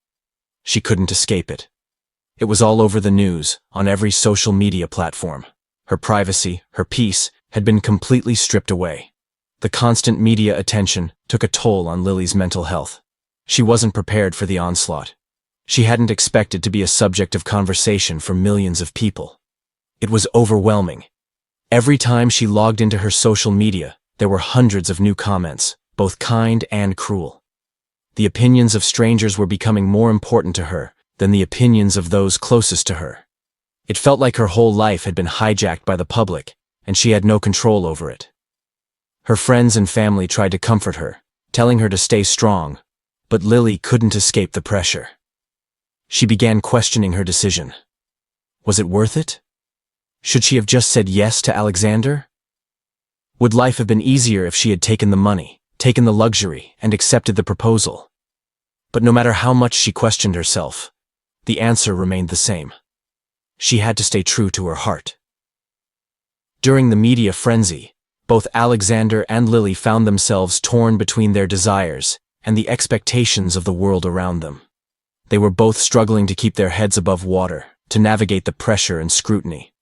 She couldn't escape it. It was all over the news, on every social media platform. Her privacy, her peace, had been completely stripped away. The constant media attention took a toll on Lily's mental health. She wasn't prepared for the onslaught. She hadn't expected to be a subject of conversation for millions of people. It was overwhelming. Every time she logged into her social media, there were hundreds of new comments, both kind and cruel. The opinions of strangers were becoming more important to her than the opinions of those closest to her. It felt like her whole life had been hijacked by the public, and she had no control over it. Her friends and family tried to comfort her, telling her to stay strong, but Lily couldn't escape the pressure. She began questioning her decision. Was it worth it? Should she have just said yes to Alexander? Would life have been easier if she had taken the money, taken the luxury, and accepted the proposal? But no matter how much she questioned herself, the answer remained the same. She had to stay true to her heart. During the media frenzy, both Alexander and Lily found themselves torn between their desires and the expectations of the world around them. They were both struggling to keep their heads above water, to navigate the pressure and scrutiny.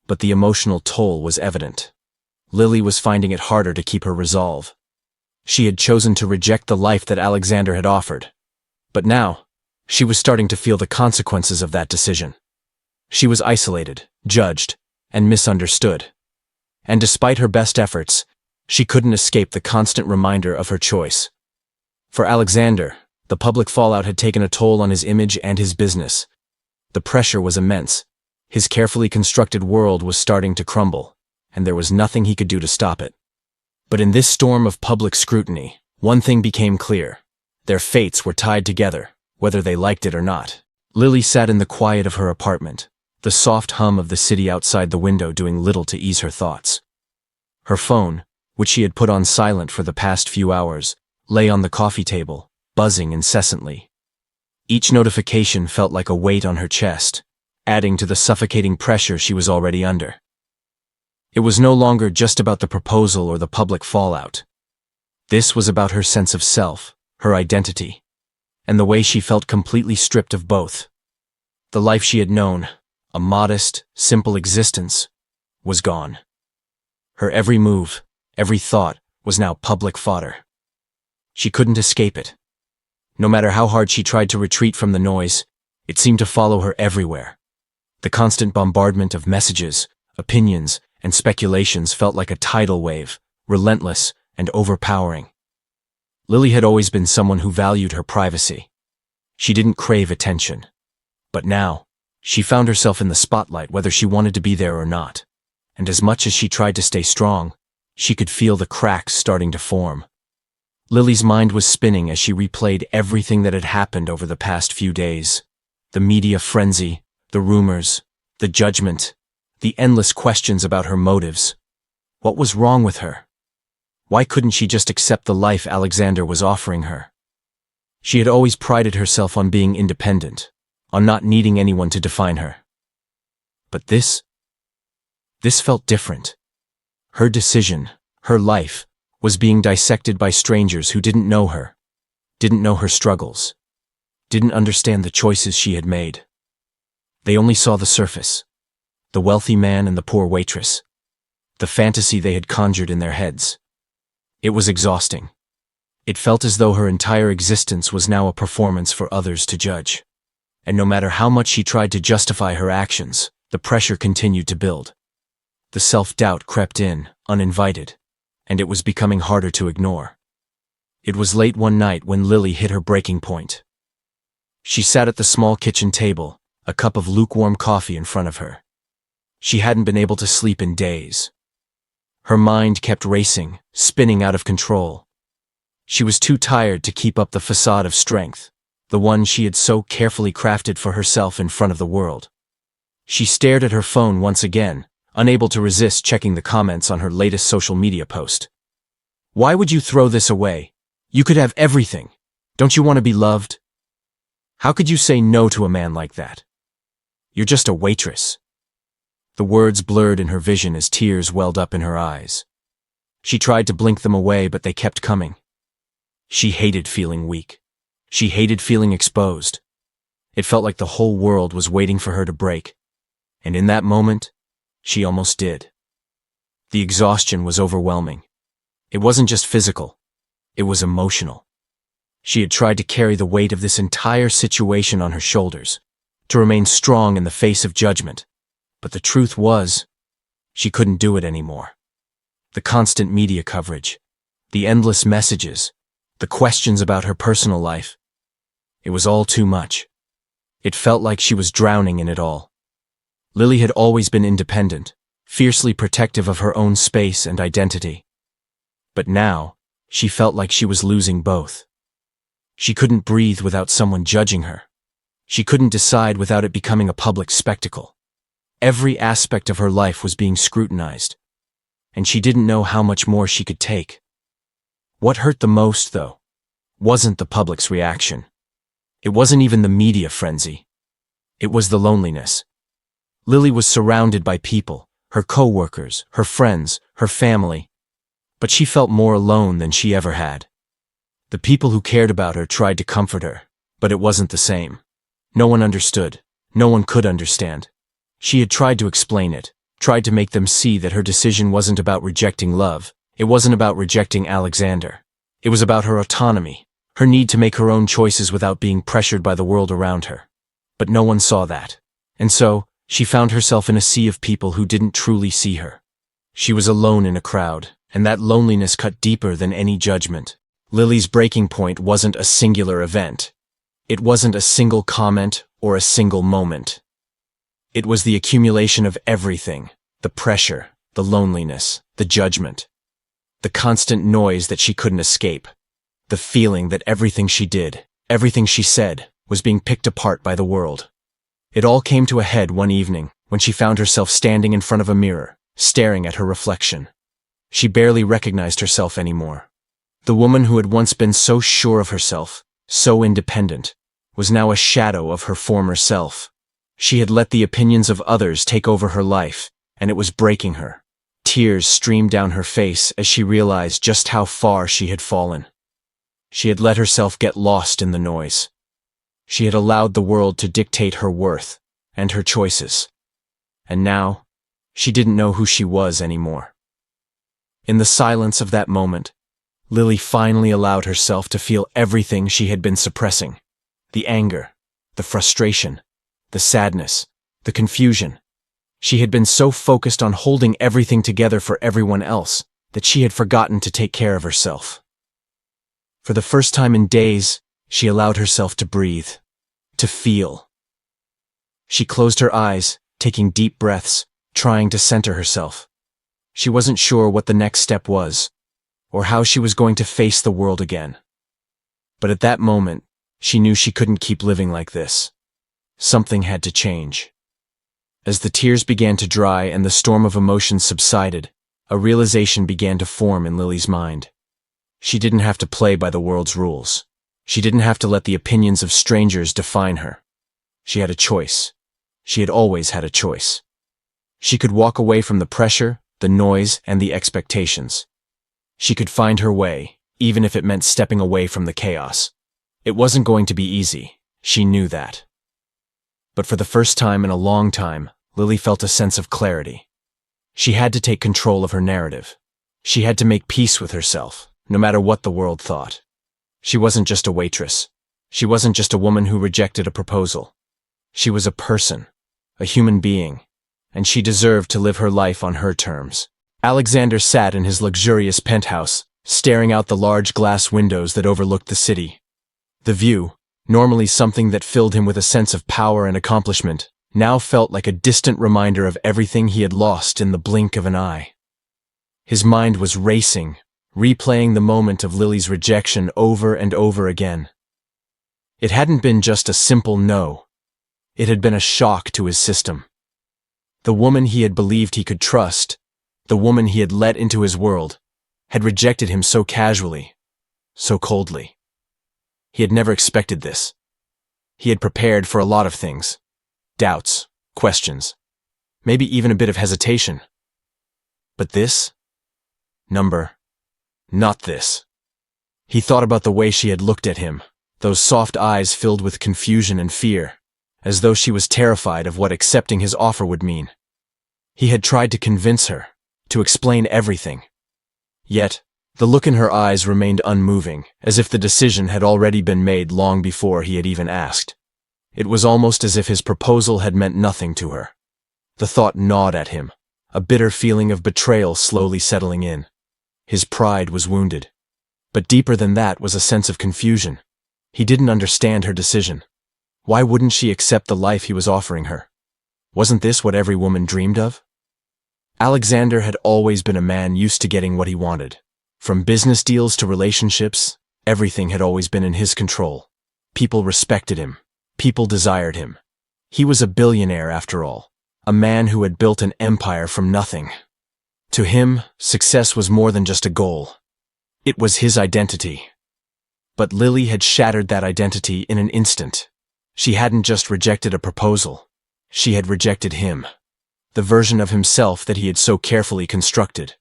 But the emotional toll was evident. Lily was finding it harder to keep her resolve. She had chosen to reject the life that Alexander had offered. But now, she was starting to feel the consequences of that decision. She was isolated, judged, and misunderstood. And despite her best efforts, she couldn't escape the constant reminder of her choice. For Alexander, the public fallout had taken a toll on his image and his business. The pressure was immense. His carefully constructed world was starting to crumble, and there was nothing he could do to stop it. But in this storm of public scrutiny, one thing became clear. Their fates were tied together, whether they liked it or not. Lily sat in the quiet of her apartment, the soft hum of the city outside the window doing little to ease her thoughts. Her phone, which she had put on silent for the past few hours, lay on the coffee table, buzzing incessantly. Each notification felt like a weight on her chest, adding to the suffocating pressure she was already under. It was no longer just about the proposal or the public fallout. This was about her sense of self, her identity, and the way she felt completely stripped of both. The life she had known, a modest, simple existence, was gone. Her every move, every thought, was now public fodder. She couldn't escape it. No matter how hard she tried to retreat from the noise, it seemed to follow her everywhere. The constant bombardment of messages, opinions, and speculations felt like a tidal wave, relentless and overpowering. Lily had always been someone who valued her privacy. She didn't crave attention. But now, she found herself in the spotlight whether she wanted to be there or not. And as much as she tried to stay strong, she could feel the cracks starting to form. Lily's mind was spinning as she replayed everything that had happened over the past few days. The media frenzy, the rumors, the judgment, the endless questions about her motives. What was wrong with her? Why couldn't she just accept the life Alexander was offering her? She had always prided herself on being independent, on not needing anyone to define her. But this felt different. Her decision, her life, was being dissected by strangers who didn't know her, didn't know her struggles, didn't understand the choices she had made. They only saw the surface, the wealthy man and the poor waitress, the fantasy they had conjured in their heads. It was exhausting. It felt as though her entire existence was now a performance for others to judge. And no matter how much she tried to justify her actions, the pressure continued to build. The self-doubt crept in, uninvited, and it was becoming harder to ignore. It was late one night when Lily hit her breaking point. She sat at the small kitchen table, a cup of lukewarm coffee in front of her. She hadn't been able to sleep in days. Her mind kept racing, spinning out of control. She was too tired to keep up the facade of strength, the one she had so carefully crafted for herself in front of the world. She stared at her phone once again, unable to resist checking the comments on her latest social media post. Why would you throw this away? You could have everything. Don't you want to be loved? How could you say no to a man like that? You're just a waitress. The words blurred in her vision as tears welled up in her eyes. She tried to blink them away, but they kept coming. She hated feeling weak. She hated feeling exposed. It felt like the whole world was waiting for her to break. And in that moment, she almost did. The exhaustion was overwhelming. It wasn't just physical. It was emotional. She had tried to carry the weight of this entire situation on her shoulders, to remain strong in the face of judgment. But the truth was, she couldn't do it anymore. The constant media coverage, the endless messages, the questions about her personal life. It was all too much. It felt like she was drowning in it all. Lily had always been independent, fiercely protective of her own space and identity. But now, she felt like she was losing both. She couldn't breathe without someone judging her. She couldn't decide without it becoming a public spectacle. Every aspect of her life was being scrutinized, and she didn't know how much more she could take. What hurt the most, though, wasn't the public's reaction. It wasn't even the media frenzy. It was the loneliness. Lily was surrounded by people, her co-workers, her friends, her family, but she felt more alone than she ever had. The people who cared about her tried to comfort her, but it wasn't the same. No one understood. No one could understand. She had tried to explain it, tried to make them see that her decision wasn't about rejecting love. It wasn't about rejecting Alexander. It was about her autonomy, her need to make her own choices without being pressured by the world around her. But no one saw that. And so, she found herself in a sea of people who didn't truly see her. She was alone in a crowd, and that loneliness cut deeper than any judgment. Lily's breaking point wasn't a singular event. It wasn't a single comment or a single moment. It was the accumulation of everything, the pressure, the loneliness, the judgment, the constant noise that she couldn't escape, the feeling that everything she did, everything she said, was being picked apart by the world. It all came to a head one evening when she found herself standing in front of a mirror, staring at her reflection. She barely recognized herself anymore. The woman who had once been so sure of herself, so independent, was now a shadow of her former self. She had let the opinions of others take over her life, and it was breaking her. Tears streamed down her face as she realized just how far she had fallen. She had let herself get lost in the noise. She had allowed the world to dictate her worth and her choices. And now, she didn't know who she was anymore. In the silence of that moment, Lily finally allowed herself to feel everything she had been suppressing. The anger, the frustration, the sadness, the confusion. She had been so focused on holding everything together for everyone else that she had forgotten to take care of herself. For the first time in days, she allowed herself to breathe, to feel. She closed her eyes, taking deep breaths, trying to center herself. She wasn't sure what the next step was, or how she was going to face the world again. But at that moment, she knew she couldn't keep living like this. Something had to change. As the tears began to dry and the storm of emotions subsided, a realization began to form in Lily's mind. She didn't have to play by the world's rules. She didn't have to let the opinions of strangers define her. She had a choice. She had always had a choice. She could walk away from the pressure, the noise, and the expectations. She could find her way, even if it meant stepping away from the chaos. It wasn't going to be easy. She knew that. But for the first time in a long time, Lily felt a sense of clarity. She had to take control of her narrative. She had to make peace with herself, no matter what the world thought. She wasn't just a waitress. She wasn't just a woman who rejected a proposal. She was a person, a human being, and she deserved to live her life on her terms. Alexander sat in his luxurious penthouse, staring out the large glass windows that overlooked the city. The view, normally something that filled him with a sense of power and accomplishment, now felt like a distant reminder of everything he had lost in the blink of an eye. His mind was racing, replaying the moment of Lily's rejection over and over again. It hadn't been just a simple no. It had been a shock to his system. The woman he had believed he could trust, the woman he had let into his world, had rejected him so casually, so coldly. He had never expected this. He had prepared for a lot of things. Doubts, questions, maybe even a bit of hesitation. But this? Not this. He thought about the way she had looked at him, those soft eyes filled with confusion and fear, as though she was terrified of what accepting his offer would mean. He had tried to convince her, to explain everything. Yet, the look in her eyes remained unmoving, as if the decision had already been made long before he had even asked. It was almost as if his proposal had meant nothing to her. The thought gnawed at him, a bitter feeling of betrayal slowly settling in. His pride was wounded. But deeper than that was a sense of confusion. He didn't understand her decision. Why wouldn't she accept the life he was offering her? Wasn't this what every woman dreamed of? Alexander had always been a man used to getting what he wanted. From business deals to relationships, everything had always been in his control. People respected him. People desired him. He was a billionaire after all, a man who had built an empire from nothing. To him, success was more than just a goal. It was his identity. But Lily had shattered that identity in an instant. She hadn't just rejected a proposal. She had rejected him, the version of himself that he had so carefully constructed.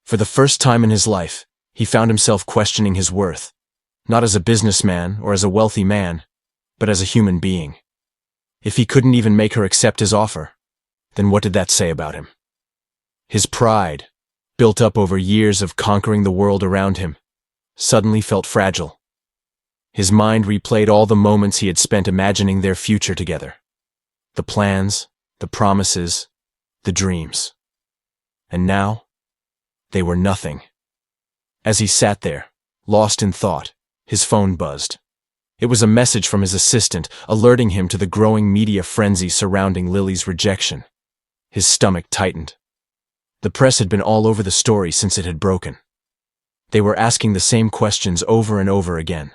For the first time in his life, he found himself questioning his worth, not as a businessman or as a wealthy man, but as a human being. If he couldn't even make her accept his offer, then what did that say about him? His pride, built up over years of conquering the world around him, suddenly felt fragile. His mind replayed all the moments he had spent imagining their future together. The plans, the promises, the dreams. And now, they were nothing. As he sat there, lost in thought, his phone buzzed. It was a message from his assistant, alerting him to the growing media frenzy surrounding Lily's rejection. His stomach tightened. The press had been all over the story since it had broken. They were asking the same questions over and over again.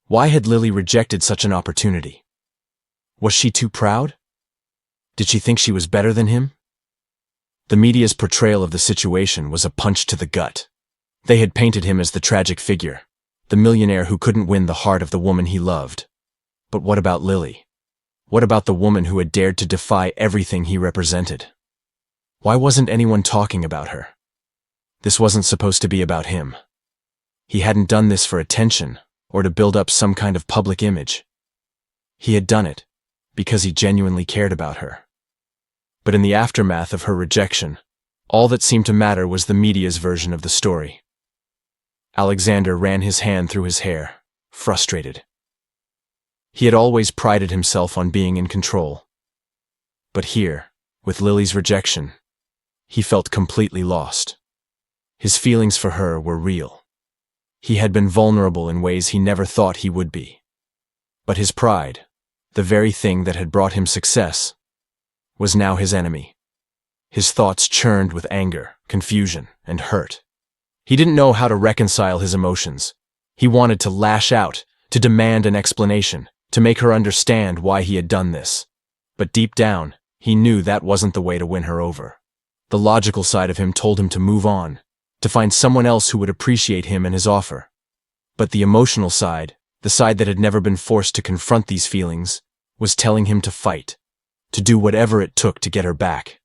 Why had Lily rejected such an opportunity? Was she too proud? Did she think she was better than him? The media's portrayal of the situation was a punch to the gut. They had painted him as the tragic figure, the millionaire who couldn't win the heart of the woman he loved. But what about Lily? What about the woman who had dared to defy everything he represented? Why wasn't anyone talking about her? This wasn't supposed to be about him. He hadn't done this for attention or to build up some kind of public image. He had done it because he genuinely cared about her. But in the aftermath of her rejection, all that seemed to matter was the media's version of the story. Alexander ran his hand through his hair, frustrated. He had always prided himself on being in control. But here, with Lily's rejection, he felt completely lost. His feelings for her were real. He had been vulnerable in ways he never thought he would be. But his pride, the very thing that had brought him success, was now his enemy. His thoughts churned with anger, confusion, and hurt. He didn't know how to reconcile his emotions. He wanted to lash out, to demand an explanation, to make her understand why he had done this. But deep down, he knew that wasn't the way to win her over. The logical side of him told him to move on, to find someone else who would appreciate him and his offer. But the emotional side, the side that had never been forced to confront these feelings, was telling him to fight, to do whatever it took to get her back.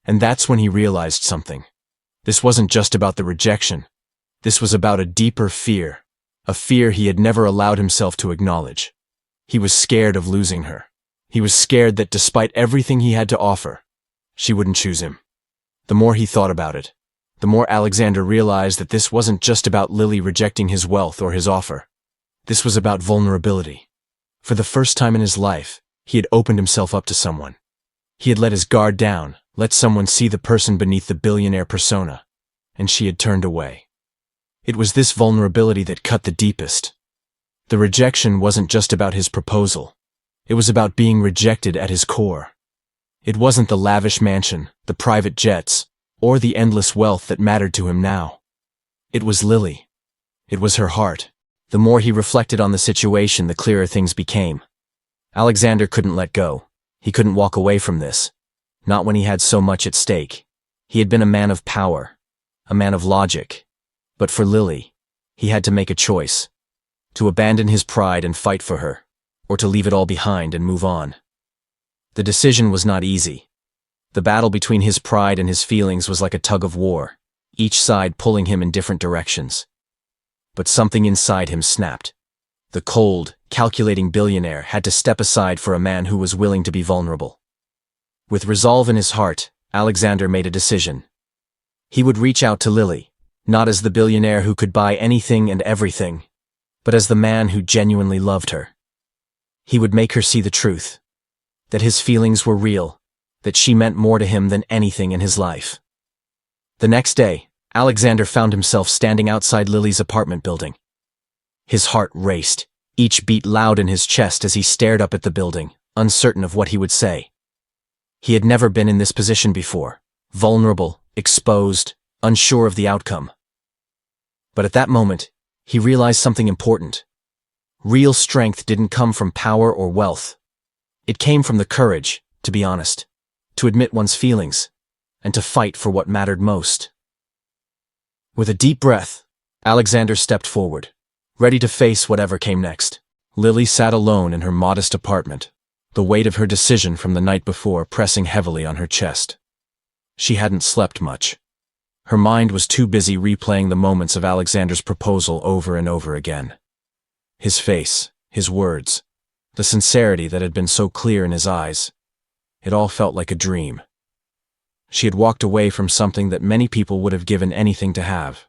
And that's when he realized something. This wasn't just about the rejection. This was about a deeper fear, a fear he had never allowed himself to acknowledge. He was scared of losing her. He was scared that despite everything he had to offer, she wouldn't choose him. The more he thought about it, the more Alexander realized that this wasn't just about Lily rejecting his wealth or his offer. This was about vulnerability. For the first time in his life, he had opened himself up to someone. He had let his guard down, let someone see the person beneath the billionaire persona, and she had turned away. It was this vulnerability that cut the deepest. The rejection wasn't just about his proposal. It was about being rejected at his core. It wasn't the lavish mansion, the private jets, or the endless wealth that mattered to him now. It was Lily. It was her heart. The more he reflected on the situation, the clearer things became. Alexander couldn't let go. He couldn't walk away from this. Not when he had so much at stake. He had been a man of power, a man of logic. But for Lily, he had to make a choice. To abandon his pride and fight for her, or to leave it all behind and move on. The decision was not easy. The battle between his pride and his feelings was like a tug of war, each side pulling him in different directions. But something inside him snapped. The cold, calculating billionaire had to step aside for a man who was willing to be vulnerable. With resolve in his heart, Alexander made a decision. He would reach out to Lily, not as the billionaire who could buy anything and everything, but as the man who genuinely loved her. He would make her see the truth, that his feelings were real, that she meant more to him than anything in his life. The next day, Alexander found himself standing outside Lily's apartment building. His heart raced, each beat loud in his chest as he stared up at the building, uncertain of what he would say. He had never been in this position before, vulnerable, exposed, unsure of the outcome. But at that moment, he realized something important. Real strength didn't come from power or wealth. It came from the courage, to be honest, to admit one's feelings, and to fight for what mattered most. With a deep breath, Alexander stepped forward, ready to face whatever came next. Lily sat alone in her modest apartment, the weight of her decision from the night before pressing heavily on her chest. She hadn't slept much. Her mind was too busy replaying the moments of Alexander's proposal over and over again. His face, his words, the sincerity that had been so clear in his eyes. It all felt like a dream. She had walked away from something that many people would have given anything to have.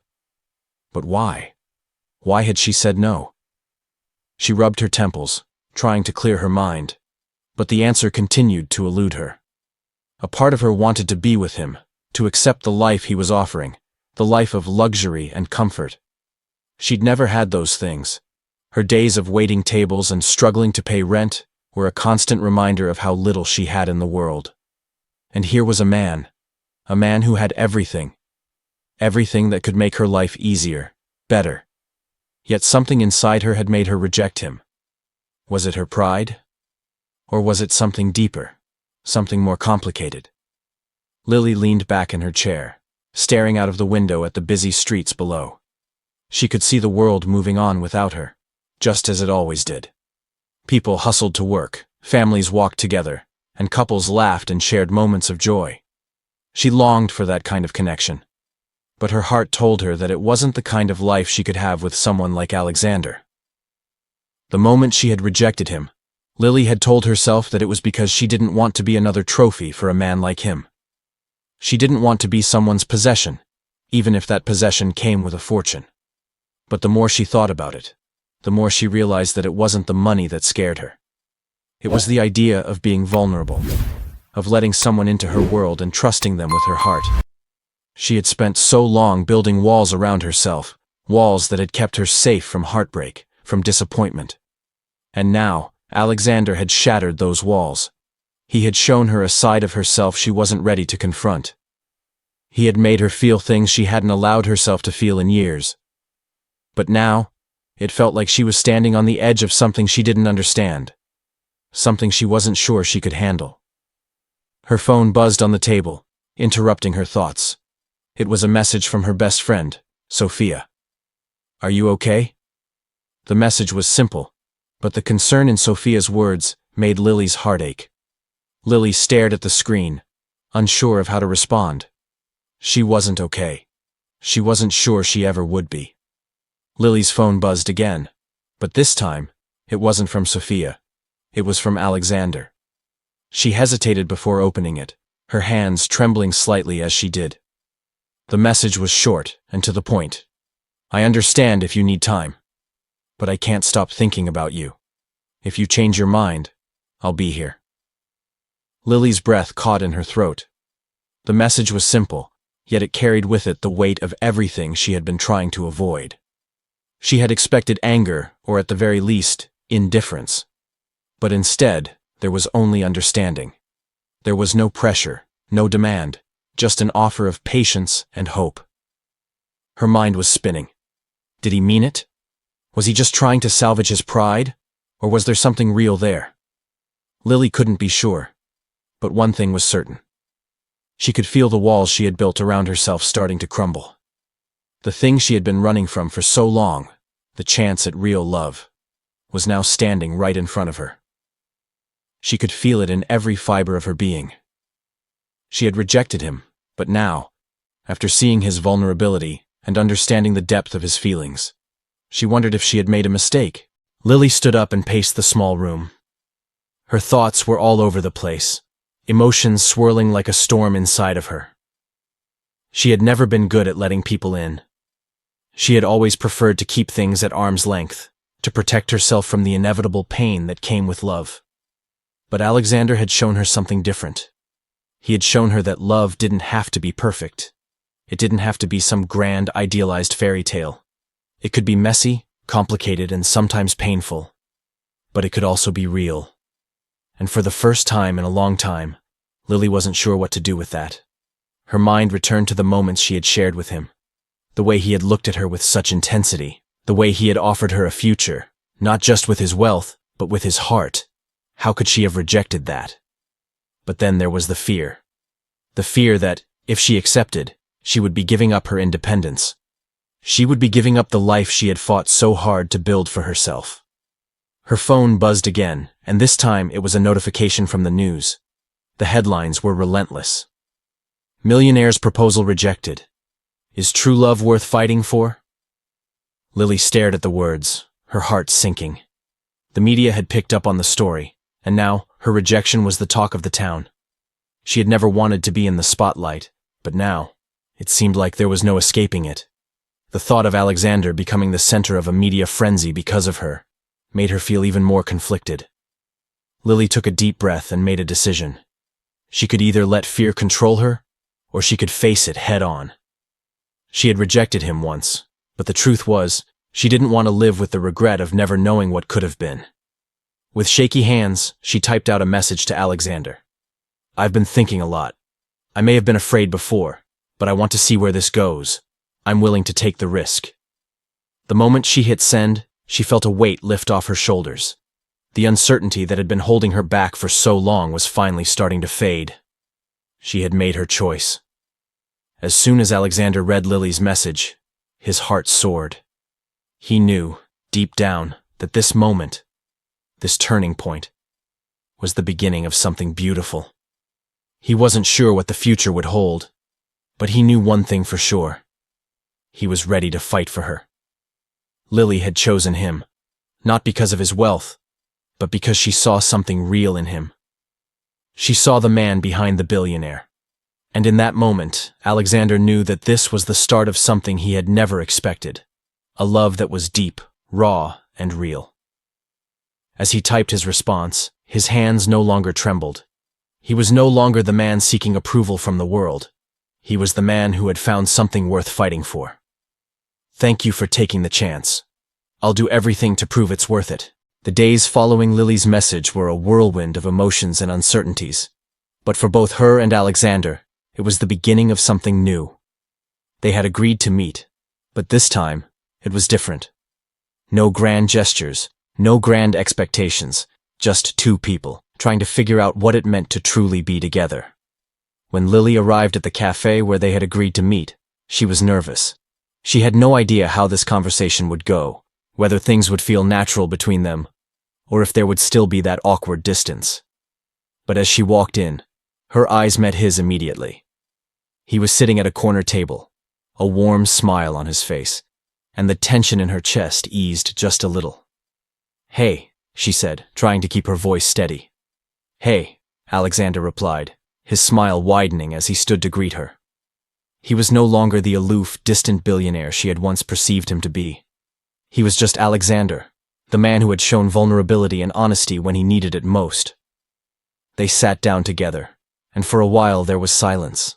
But why? Why had she said no? She rubbed her temples, trying to clear her mind, but the answer continued to elude her. A part of her wanted to be with him, to accept the life he was offering, the life of luxury and comfort. She'd never had those things. Her days of waiting tables and struggling to pay rent were a constant reminder of how little she had in the world. And here was a man who had everything that could make her life easier, better. Yet something inside her had made her reject him. Was it her pride? Or was it something deeper, something more complicated? Lily leaned back in her chair, staring out of the window at the busy streets below. She could see the world moving on without her, just as it always did. People hustled to work, families walked together, and couples laughed and shared moments of joy. She longed for that kind of connection. But her heart told her that it wasn't the kind of life she could have with someone like Alexander. The moment she had rejected him, Lily had told herself that it was because she didn't want to be another trophy for a man like him. She didn't want to be someone's possession, even if that possession came with a fortune. But the more she thought about it, the more she realized that it wasn't the money that scared her. It was the idea of being vulnerable, of letting someone into her world and trusting them with her heart. She had spent so long building walls around herself, walls that had kept her safe from heartbreak, from disappointment. And now, Alexander had shattered those walls. He had shown her a side of herself she wasn't ready to confront. He had made her feel things she hadn't allowed herself to feel in years. But now, it felt like she was standing on the edge of something she didn't understand, something she wasn't sure she could handle. Her phone buzzed on the table, interrupting her thoughts. It was a message from her best friend, Sophia. "Are you okay?" The message was simple, but the concern in Sophia's words made Lily's heart ache. Lily stared at the screen, unsure of how to respond. She wasn't okay. She wasn't sure she ever would be. Lily's phone buzzed again, but this time, it wasn't from Sophia. It was from Alexander. She hesitated before opening it, her hands trembling slightly as she did. The message was short and to the point. "I understand if you need time, but I can't stop thinking about you. If you change your mind, I'll be here." Lily's breath caught in her throat. The message was simple, yet it carried with it the weight of everything she had been trying to avoid. She had expected anger, or at the very least, indifference. But instead, there was only understanding. There was no pressure, no demand, just an offer of patience and hope. Her mind was spinning. Did he mean it? Was he just trying to salvage his pride? Or was there something real there? Lily couldn't be sure. But one thing was certain. She could feel the walls she had built around herself starting to crumble. The thing she had been running from for so long, the chance at real love, was now standing right in front of her. She could feel it in every fiber of her being. She had rejected him, but now, after seeing his vulnerability and understanding the depth of his feelings, she wondered if she had made a mistake. Lily stood up and paced the small room. Her thoughts were all over the place, emotions swirling like a storm inside of her. She had never been good at letting people in. She had always preferred to keep things at arm's length, to protect herself from the inevitable pain that came with love. But Alexander had shown her something different. He had shown her that love didn't have to be perfect. It didn't have to be some grand, idealized fairy tale. It could be messy, complicated, and sometimes painful. But it could also be real. And for the first time in a long time, Lily wasn't sure what to do with that. Her mind returned to the moments she had shared with him. The way he had looked at her with such intensity, the way he had offered her a future, Not just with his wealth, but with his heart. How could she have rejected that? But then there was the fear. The fear that, if she accepted, she would be giving up her independence. She would be giving up the life she had fought so hard to build for herself. Her phone buzzed again, and this time it was a notification from the news. The headlines were relentless. Millionaire's proposal rejected. Is true love worth fighting for? Lily stared at the words, her heart sinking. The media had picked up on the story, and now her rejection was the talk of the town. She had never wanted to be in the spotlight, but now, it seemed like there was no escaping it. The thought of Alexander becoming the center of a media frenzy because of her made her feel even more conflicted. Lily took a deep breath and made a decision. She could either let fear control her, or she could face it head on. She had rejected him once, but the truth was, she didn't want to live with the regret of never knowing what could have been. With shaky hands, she typed out a message to Alexander. I've been thinking a lot. I may have been afraid before, but I want to see where this goes. I'm willing to take the risk. The moment she hit send, she felt a weight lift off her shoulders. The uncertainty that had been holding her back for so long was finally starting to fade. She had made her choice. As soon as Alexander read Lily's message, his heart soared. He knew, deep down, that this moment, this turning point, was the beginning of something beautiful. He wasn't sure what the future would hold, but he knew one thing for sure. He was ready to fight for her. Lily had chosen him, not because of his wealth, but because she saw something real in him. She saw the man behind the billionaire. And in that moment, Alexander knew that this was the start of something he had never expected. A love that was deep, raw, and real. As he typed his response, his hands no longer trembled. He was no longer the man seeking approval from the world. He was the man who had found something worth fighting for. Thank you for taking the chance. I'll do everything to prove it's worth it. The days following Lily's message were a whirlwind of emotions and uncertainties. But for both her and Alexander, it was the beginning of something new. They had agreed to meet, but this time, it was different. No grand gestures, no grand expectations, just two people, trying to figure out what it meant to truly be together. When Lily arrived at the cafe where they had agreed to meet, she was nervous. She had no idea how this conversation would go, whether things would feel natural between them, or if there would still be that awkward distance. But as she walked in, her eyes met his immediately. He was sitting at a corner table, a warm smile on his face, and the tension in her chest eased just a little. Hey, she said, trying to keep her voice steady. Hey, Alexander replied, his smile widening as he stood to greet her. He was no longer the aloof, distant billionaire she had once perceived him to be. He was just Alexander, the man who had shown vulnerability and honesty when he needed it most. They sat down together, and for a while there was silence.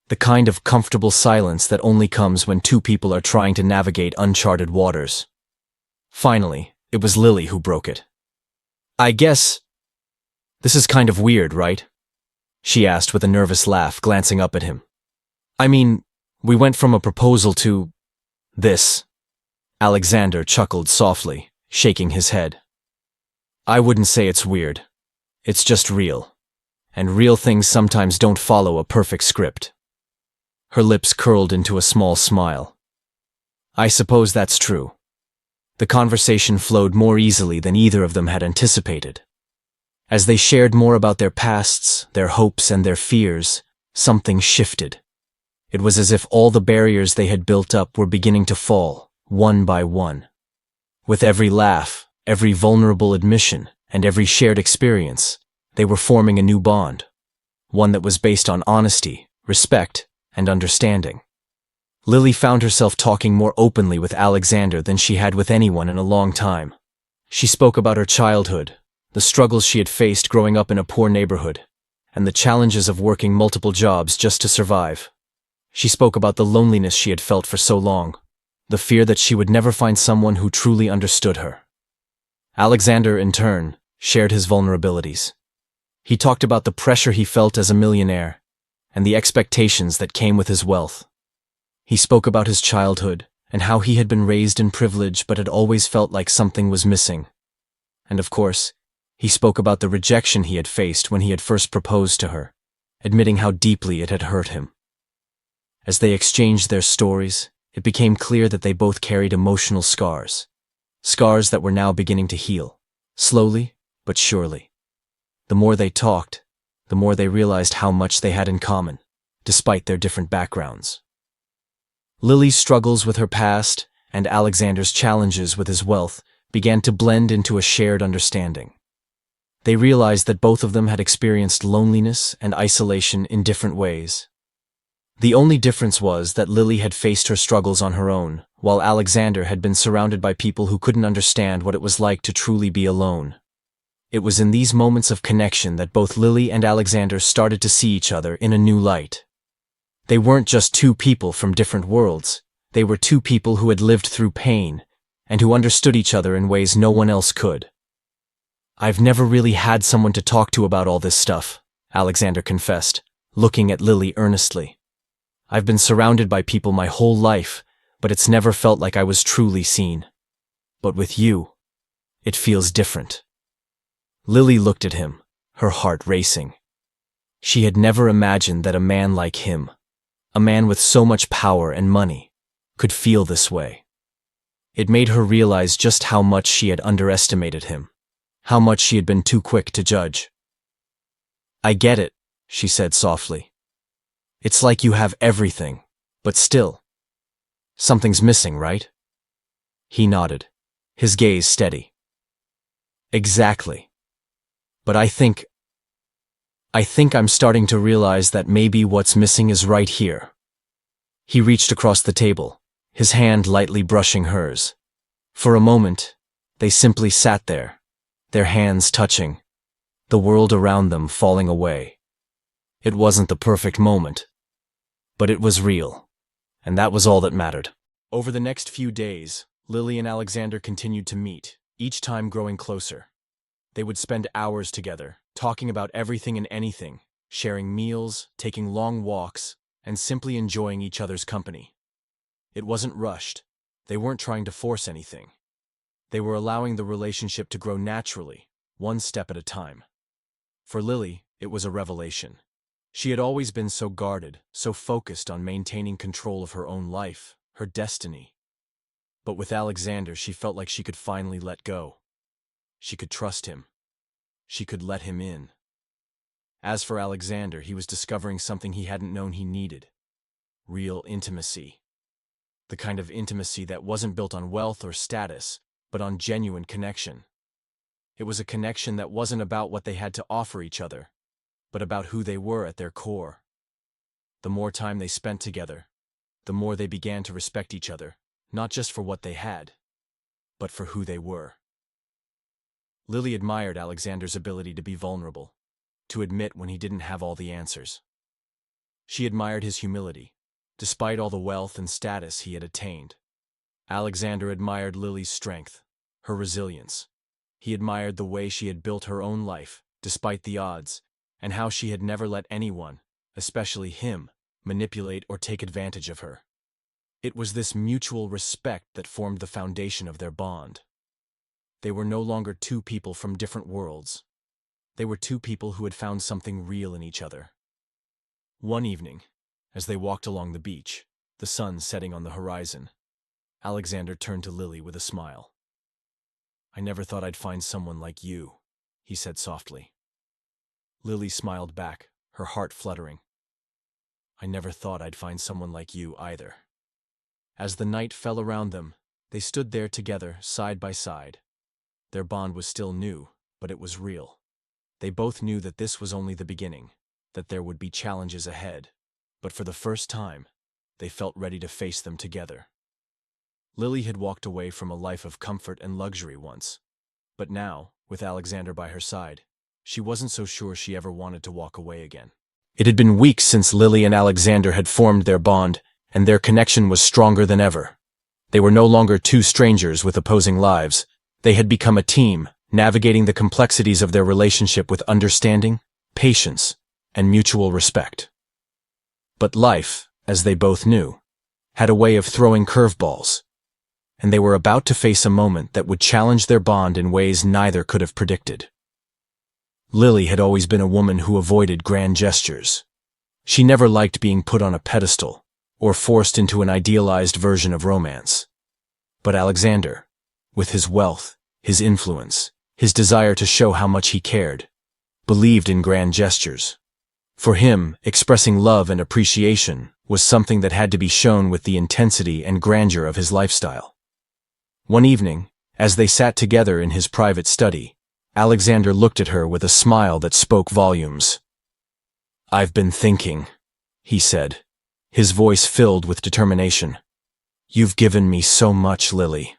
The kind of comfortable silence that only comes when two people are trying to navigate uncharted waters. Finally, it was Lily who broke it. I guess this is kind of weird, right? She asked with a nervous laugh, glancing up at him. I mean, we went from a proposal to this. Alexander chuckled softly, shaking his head. I wouldn't say it's weird. It's just real. And real things sometimes don't follow a perfect script. Her lips curled into a small smile. I suppose that's true. The conversation flowed more easily than either of them had anticipated. As they shared more about their pasts, their hopes, and their fears, something shifted. It was as if all the barriers they had built up were beginning to fall, one by one. With every laugh, every vulnerable admission, and every shared experience, they were forming a new bond. One that was based on honesty, respect, and understanding. Lily found herself talking more openly with Alexander than she had with anyone in a long time. She spoke about her childhood, the struggles she had faced growing up in a poor neighborhood, and the challenges of working multiple jobs just to survive. She spoke about the loneliness she had felt for so long, the fear that she would never find someone who truly understood her. Alexander, in turn, shared his vulnerabilities. He talked about the pressure he felt as a millionaire, and the expectations that came with his wealth. He spoke about his childhood, and how he had been raised in privilege but had always felt like something was missing. And of course, he spoke about the rejection he had faced when he had first proposed to her, admitting how deeply it had hurt him. As they exchanged their stories, it became clear that they both carried emotional scars. Scars that were now beginning to heal, slowly but surely. The more they talked, the more they realized how much they had in common, despite their different backgrounds. Lily's struggles with her past and Alexander's challenges with his wealth began to blend into a shared understanding. They realized that both of them had experienced loneliness and isolation in different ways. The only difference was that Lily had faced her struggles on her own, while Alexander had been surrounded by people who couldn't understand what it was like to truly be alone. It was in these moments of connection that both Lily and Alexander started to see each other in a new light. They weren't just two people from different worlds, they were two people who had lived through pain, and who understood each other in ways no one else could. "I've never really had someone to talk to about all this stuff," Alexander confessed, looking at Lily earnestly. "I've been surrounded by people my whole life, but it's never felt like I was truly seen. But with you, it feels different." Lily looked at him, her heart racing. She had never imagined that a man like him, a man with so much power and money, could feel this way. It made her realize just how much she had underestimated him, how much she had been too quick to judge. "I get it," she said softly. "It's like you have everything, but still, something's missing, right?" He nodded, his gaze steady. "Exactly. But I think I'm starting to realize that maybe what's missing is right here." He reached across the table, his hand lightly brushing hers. For a moment, they simply sat there, their hands touching, the world around them falling away. It wasn't the perfect moment, but it was real, and that was all that mattered. Over the next few days, Lily and Alexander continued to meet, each time growing closer. They would spend hours together, talking about everything and anything, sharing meals, taking long walks, and simply enjoying each other's company. It wasn't rushed. They weren't trying to force anything. They were allowing the relationship to grow naturally, one step at a time. For Lily, it was a revelation. She had always been so guarded, so focused on maintaining control of her own life, her destiny. But with Alexander, she felt like she could finally let go. She could trust him. She could let him in. As for Alexander, he was discovering something he hadn't known he needed. Real intimacy. The kind of intimacy that wasn't built on wealth or status, but on genuine connection. It was a connection that wasn't about what they had to offer each other, but about who they were at their core. The more time they spent together, the more they began to respect each other, not just for what they had, but for who they were. Lily admired Alexander's ability to be vulnerable, to admit when he didn't have all the answers. She admired his humility, despite all the wealth and status he had attained. Alexander admired Lily's strength, her resilience. He admired the way she had built her own life, despite the odds, and how she had never let anyone, especially him, manipulate or take advantage of her. It was this mutual respect that formed the foundation of their bond. They were no longer two people from different worlds. They were two people who had found something real in each other. One evening, as they walked along the beach, the sun setting on the horizon, Alexander turned to Lily with a smile. "I never thought I'd find someone like you," he said softly. Lily smiled back, her heart fluttering. "I never thought I'd find someone like you either." As the night fell around them, they stood there together, side by side. Their bond was still new, but it was real. They both knew that this was only the beginning, that there would be challenges ahead, but for the first time, they felt ready to face them together. Lily had walked away from a life of comfort and luxury once, but now, with Alexander by her side, she wasn't so sure she ever wanted to walk away again. It had been weeks since Lily and Alexander had formed their bond, and their connection was stronger than ever. They were no longer two strangers with opposing lives. They had become a team, navigating the complexities of their relationship with understanding, patience, and mutual respect. But life, as they both knew, had a way of throwing curveballs, and they were about to face a moment that would challenge their bond in ways neither could have predicted. Lily had always been a woman who avoided grand gestures. She never liked being put on a pedestal or forced into an idealized version of romance. But Alexander, with his wealth, his influence, his desire to show how much he cared, believed in grand gestures. For him, expressing love and appreciation was something that had to be shown with the intensity and grandeur of his lifestyle. One evening, as they sat together in his private study, Alexander looked at her with a smile that spoke volumes. "I've been thinking," he said, his voice filled with determination. "You've given me so much, Lily,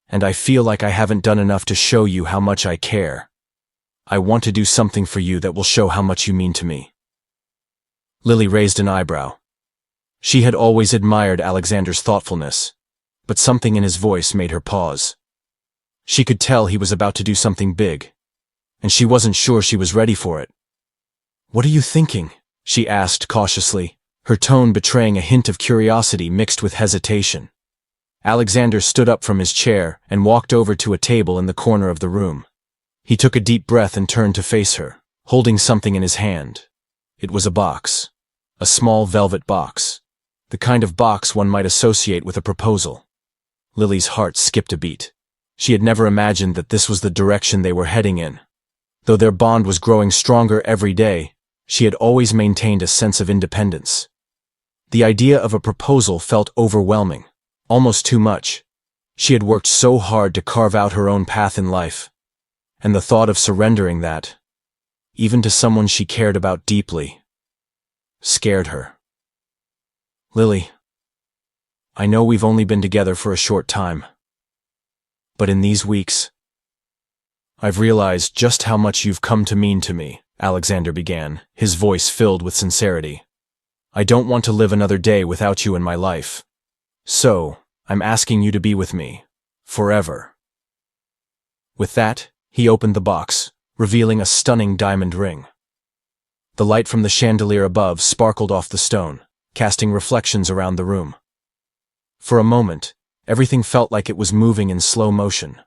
and I feel like I haven't done enough to show you how much I care. I want to do something for you that will show how much you mean to me." Lily raised an eyebrow. She had always admired Alexander's thoughtfulness, but something in his voice made her pause. She could tell he was about to do something big, and she wasn't sure she was ready for it. "What are you thinking?" she asked cautiously, her tone betraying a hint of curiosity mixed with hesitation. Alexander stood up from his chair and walked over to a table in the corner of the room. He took a deep breath and turned to face her, holding something in his hand. It was a box. A small velvet box. The kind of box one might associate with a proposal. Lily's heart skipped a beat. She had never imagined that this was the direction they were heading in. Though their bond was growing stronger every day, she had always maintained a sense of independence. The idea of a proposal felt overwhelming, almost too much. She had worked so hard to carve out her own path in life, and the thought of surrendering that, even to someone she cared about deeply, scared her. "Lily, I know we've only been together for a short time, but in these weeks, I've realized just how much you've come to mean to me," Alexander began, his voice filled with sincerity. "I don't want to live another day without you in my life. So, I'm asking you to be with me, forever." With that, he opened the box, revealing a stunning diamond ring. The light from the chandelier above sparkled off the stone, casting reflections around the room. For a moment, everything felt like it was moving in slow motion.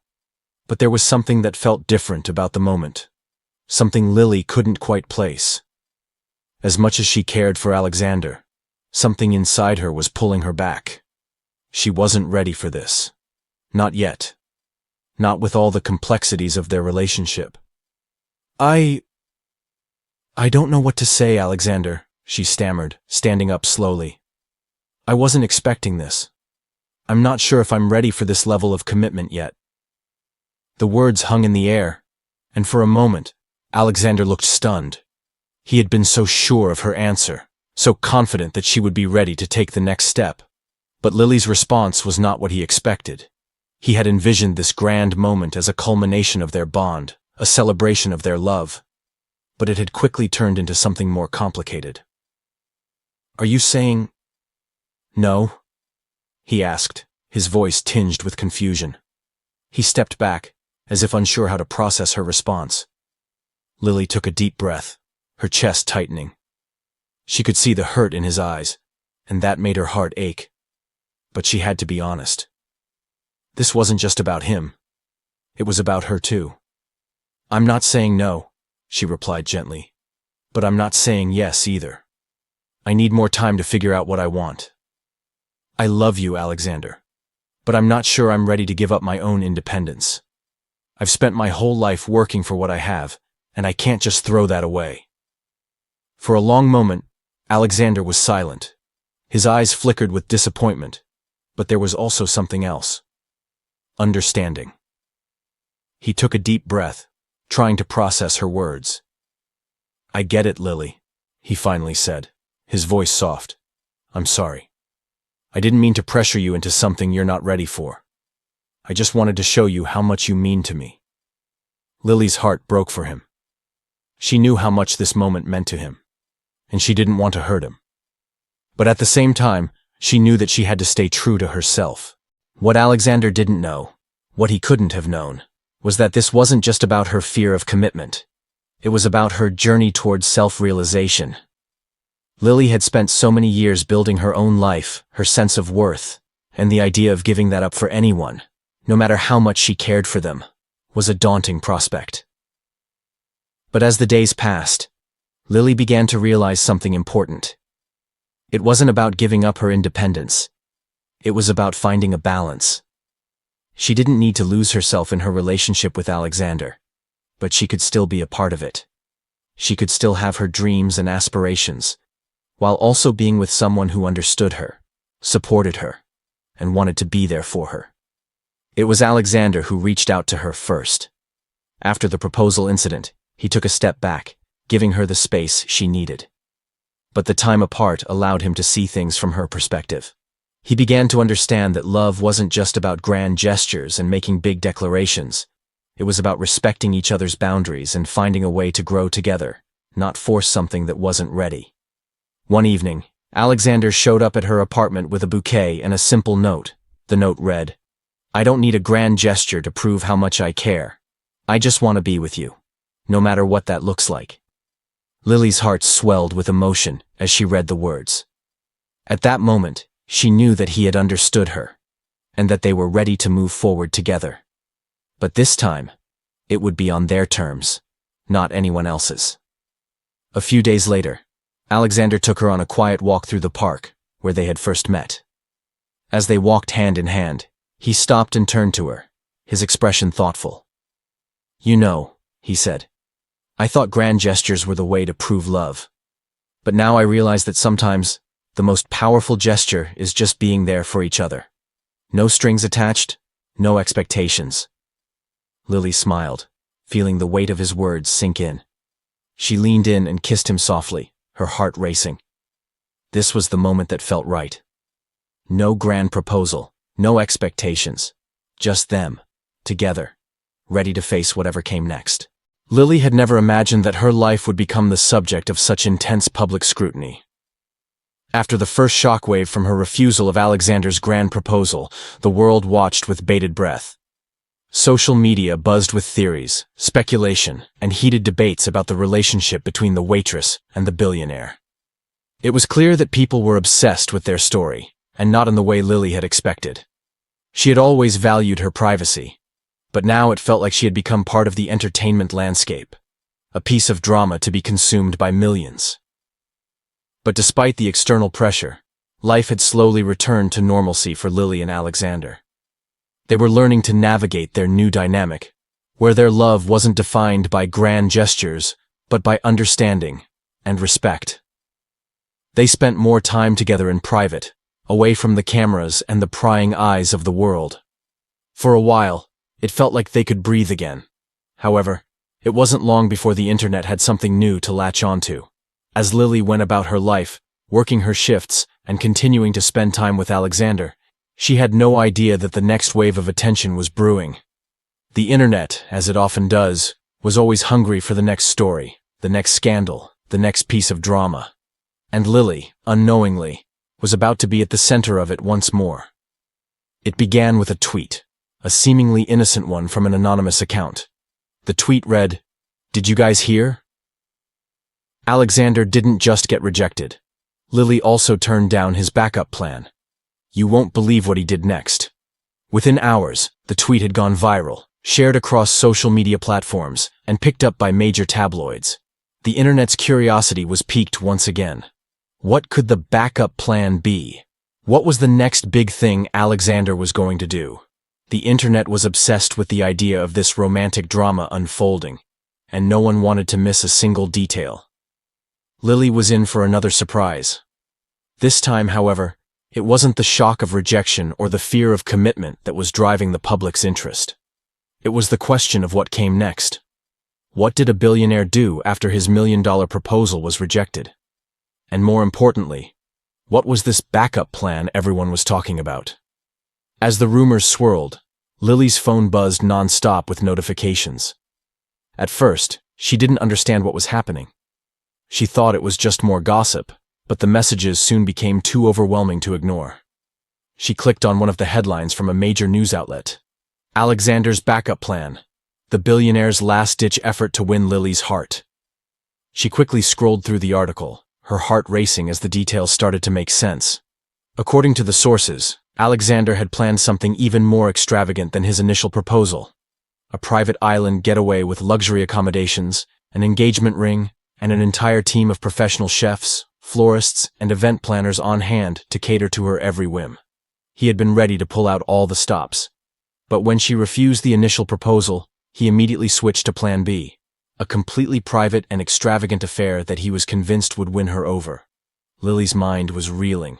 But there was something that felt different about the moment. Something Lily couldn't quite place. As much as she cared for Alexander, something inside her was pulling her back. She wasn't ready for this. Not yet. Not with all the complexities of their relationship. I don't know what to say, Alexander," she stammered, standing up slowly. "I wasn't expecting this. I'm not sure if I'm ready for this level of commitment yet." The words hung in the air, and for a moment, Alexander looked stunned. He had been so sure of her answer, so confident that she would be ready to take the next step. But Lily's response was not what he expected. He had envisioned this grand moment as a culmination of their bond, a celebration of their love. But it had quickly turned into something more complicated. "Are you saying no?" he asked, his voice tinged with confusion. He stepped back, as if unsure how to process her response. Lily took a deep breath, her chest tightening. She could see the hurt in his eyes, and that made her heart ache. But she had to be honest. This wasn't just about him. It was about her too. "I'm not saying no," she replied gently. "But I'm not saying yes either. I need more time to figure out what I want. I love you, Alexander, but I'm not sure I'm ready to give up my own independence. I've spent my whole life working for what I have, and I can't just throw that away." For a long moment, Alexander was silent. His eyes flickered with disappointment, but there was also something else. Understanding. He took a deep breath, trying to process her words. "I get it, Lily," he finally said, his voice soft. "I'm sorry. I didn't mean to pressure you into something you're not ready for. I just wanted to show you how much you mean to me." Lily's heart broke for him. She knew how much this moment meant to him, and she didn't want to hurt him. But at the same time, she knew that she had to stay true to herself. What Alexander didn't know, what he couldn't have known, was that this wasn't just about her fear of commitment. It was about her journey towards self-realization. Lily had spent so many years building her own life, her sense of worth, and the idea of giving that up for anyone, no matter how much she cared for them, was a daunting prospect. But as the days passed, Lily began to realize something important. It wasn't about giving up her independence. It was about finding a balance. She didn't need to lose herself in her relationship with Alexander, but she could still be a part of it. She could still have her dreams and aspirations, while also being with someone who understood her, supported her, and wanted to be there for her. It was Alexander who reached out to her first. After the proposal incident, he took a step back, giving her the space she needed. But the time apart allowed him to see things from her perspective. He began to understand that love wasn't just about grand gestures and making big declarations. It was about respecting each other's boundaries and finding a way to grow together, not force something that wasn't ready. One evening, Alexander showed up at her apartment with a bouquet and a simple note. The note read, "I don't need a grand gesture to prove how much I care. I just want to be with you, no matter what that looks like." Lily's heart swelled with emotion as she read the words. At that moment, she knew that he had understood her, and that they were ready to move forward together. But this time, it would be on their terms, not anyone else's. A few days later, Alexander took her on a quiet walk through the park, where they had first met. As they walked hand in hand, he stopped and turned to her, his expression thoughtful. "You know," he said, "I thought grand gestures were the way to prove love. But now I realize that sometimes the most powerful gesture is just being there for each other. No strings attached, no expectations." Lily smiled, feeling the weight of his words sink in. She leaned in and kissed him softly, her heart racing. This was the moment that felt right. No grand proposal, no expectations, just them, together, ready to face whatever came next. Lily had never imagined that her life would become the subject of such intense public scrutiny. After the first shockwave from her refusal of Alexander's grand proposal, the world watched with bated breath. Social media buzzed with theories, speculation, and heated debates about the relationship between the waitress and the billionaire. It was clear that people were obsessed with their story, and not in the way Lily had expected. She had always valued her privacy, but now it felt like she had become part of the entertainment landscape, a piece of drama to be consumed by millions. But despite the external pressure, life had slowly returned to normalcy for Lily and Alexander. They were learning to navigate their new dynamic, where their love wasn't defined by grand gestures, but by understanding and respect. They spent more time together in private, away from the cameras and the prying eyes of the world. For a while, it felt like they could breathe again. However, it wasn't long before the internet had something new to latch onto. As Lily went about her life, working her shifts and continuing to spend time with Alexander, she had no idea that the next wave of attention was brewing. The internet, as it often does, was always hungry for the next story, the next scandal, the next piece of drama. And Lily, unknowingly, was about to be at the center of it once more. It began with a tweet, a seemingly innocent one from an anonymous account. The tweet read, "Did you guys hear?" Alexander didn't just get rejected. Lily also turned down his backup plan. You won't believe what he did next. Within hours, the tweet had gone viral, shared across social media platforms, and picked up by major tabloids. The internet's curiosity was piqued once again. What could the backup plan be? What was the next big thing Alexander was going to do? The internet was obsessed with the idea of this romantic drama unfolding, and no one wanted to miss a single detail. Lily was in for another surprise. This time, however, it wasn't the shock of rejection or the fear of commitment that was driving the public's interest. It was the question of what came next. What did a billionaire do after his $1 million proposal was rejected? And more importantly, what was this backup plan everyone was talking about? As the rumors swirled, Lily's phone buzzed non-stop with notifications. At first, she didn't understand what was happening. She thought it was just more gossip, but the messages soon became too overwhelming to ignore. She clicked on one of the headlines from a major news outlet. Alexander's backup plan, the billionaire's last-ditch effort to win Lily's heart. She quickly scrolled through the article, her heart racing as the details started to make sense. According to the sources, Alexander had planned something even more extravagant than his initial proposal. A private island getaway with luxury accommodations, an engagement ring, and an entire team of professional chefs, florists, and event planners on hand to cater to her every whim. He had been ready to pull out all the stops. But when she refused the initial proposal, he immediately switched to Plan B, a completely private and extravagant affair that he was convinced would win her over. Lily's mind was reeling.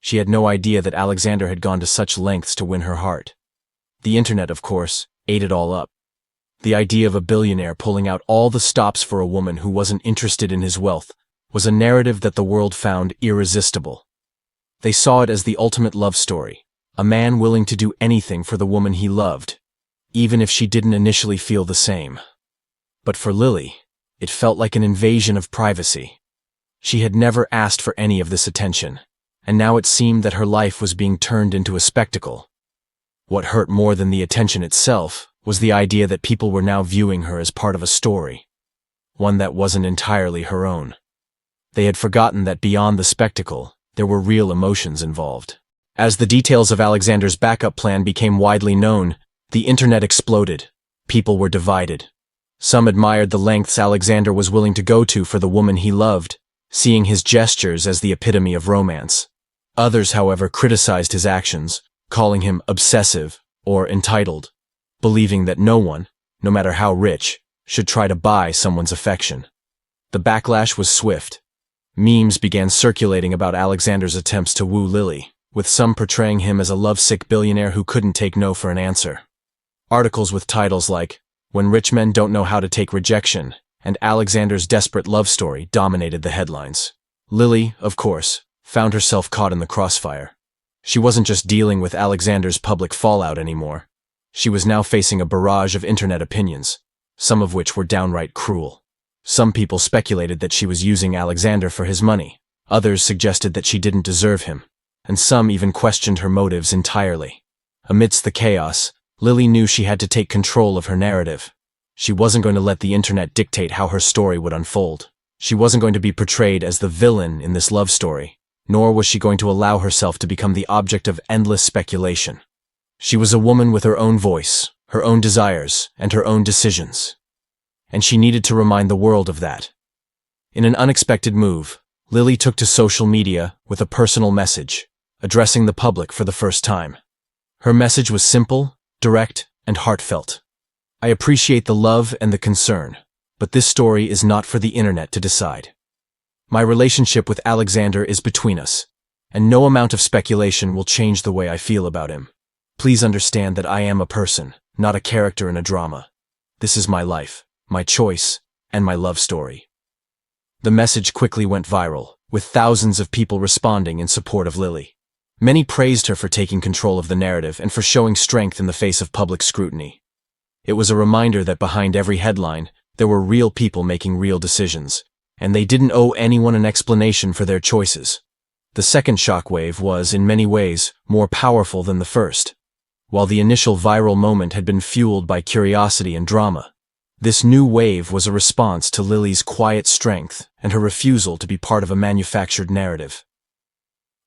She had no idea that Alexander had gone to such lengths to win her heart. The internet, of course, ate it all up. The idea of a billionaire pulling out all the stops for a woman who wasn't interested in his wealth was a narrative that the world found irresistible. They saw it as the ultimate love story, a man willing to do anything for the woman he loved, even if she didn't initially feel the same. But for Lily, it felt like an invasion of privacy. She had never asked for any of this attention, and now it seemed that her life was being turned into a spectacle. What hurt more than the attention itself was the idea that people were now viewing her as part of a story, one that wasn't entirely her own. They had forgotten that beyond the spectacle, there were real emotions involved. As the details of Alexander's backup plan became widely known, the internet exploded. People were divided. Some admired the lengths Alexander was willing to go to for the woman he loved, seeing his gestures as the epitome of romance. Others, however, criticized his actions, calling him obsessive or entitled, believing that no one, no matter how rich, should try to buy someone's affection. The backlash was swift. Memes began circulating about Alexander's attempts to woo Lily, with some portraying him as a lovesick billionaire who couldn't take no for an answer. Articles with titles like, "When Rich Men Don't Know How to Take Rejection," and "Alexander's Desperate Love Story" dominated the headlines. Lily, of course, found herself caught in the crossfire. She wasn't just dealing with Alexander's public fallout anymore. She was now facing a barrage of internet opinions, some of which were downright cruel. Some people speculated that she was using Alexander for his money. Others suggested that she didn't deserve him, and some even questioned her motives entirely. Amidst the chaos, Lily knew she had to take control of her narrative. She wasn't going to let the internet dictate how her story would unfold. She wasn't going to be portrayed as the villain in this love story, nor was she going to allow herself to become the object of endless speculation. She was a woman with her own voice, her own desires, and her own decisions. And she needed to remind the world of that. In an unexpected move, Lily took to social media with a personal message, addressing the public for the first time. Her message was simple, direct, and heartfelt. "I appreciate the love and the concern, but this story is not for the internet to decide. My relationship with Alexander is between us, and no amount of speculation will change the way I feel about him. Please understand that I am a person, not a character in a drama. This is my life, my choice, and my love story." The message quickly went viral, with thousands of people responding in support of Lily. Many praised her for taking control of the narrative and for showing strength in the face of public scrutiny. It was a reminder that behind every headline, there were real people making real decisions, and they didn't owe anyone an explanation for their choices. The second shockwave was, in many ways, more powerful than the first. While the initial viral moment had been fueled by curiosity and drama, this new wave was a response to Lily's quiet strength and her refusal to be part of a manufactured narrative.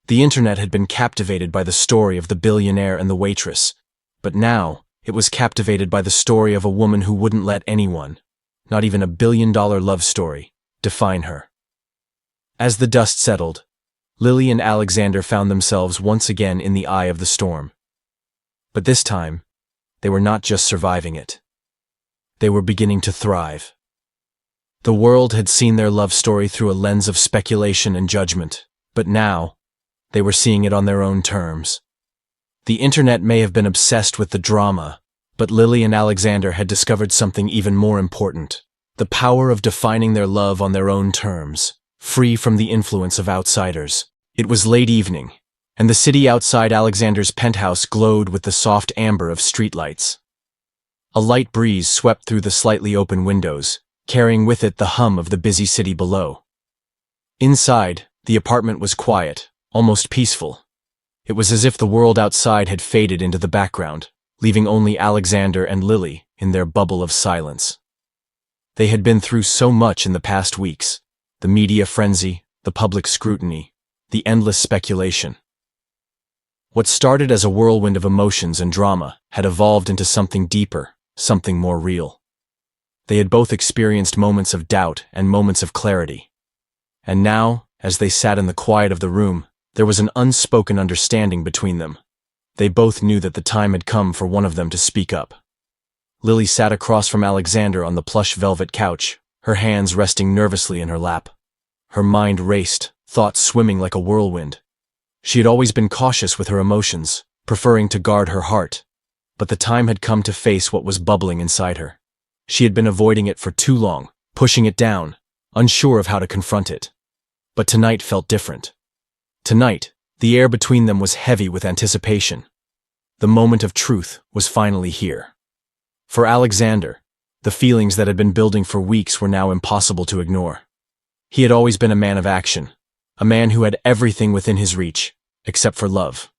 The internet had been captivated by the story of the billionaire and the waitress, but now it was captivated by the story of a woman who wouldn't let anyone, not even a billion-dollar love story, define her. As the dust settled, Lily and Alexander found themselves once again in the eye of the storm. But this time, they were not just surviving it. They were beginning to thrive. The world had seen their love story through a lens of speculation and judgment, but now, they were seeing it on their own terms. The internet may have been obsessed with the drama, but Lily and Alexander had discovered something even more important: the power of defining their love on their own terms, free from the influence of outsiders. It was late evening, and the city outside Alexander's penthouse glowed with the soft amber of streetlights. A light breeze swept through the slightly open windows, carrying with it the hum of the busy city below. Inside, the apartment was quiet, almost peaceful. It was as if the world outside had faded into the background, leaving only Alexander and Lily in their bubble of silence. They had been through so much in the past weeks: the media frenzy, the public scrutiny, the endless speculation. What started as a whirlwind of emotions and drama had evolved into something deeper, something more real. They had both experienced moments of doubt and moments of clarity. And now, as they sat in the quiet of the room, there was an unspoken understanding between them. They both knew that the time had come for one of them to speak up. Lily sat across from Alexander on the plush velvet couch, her hands resting nervously in her lap. Her mind raced, thoughts swimming like a whirlwind. She had always been cautious with her emotions, preferring to guard her heart. But the time had come to face what was bubbling inside her. She had been avoiding it for too long, pushing it down, unsure of how to confront it. But tonight felt different. Tonight, the air between them was heavy with anticipation. The moment of truth was finally here. For Alexander, the feelings that had been building for weeks were now impossible to ignore. He had always been a man of action, a man who had everything within his reach, except for love.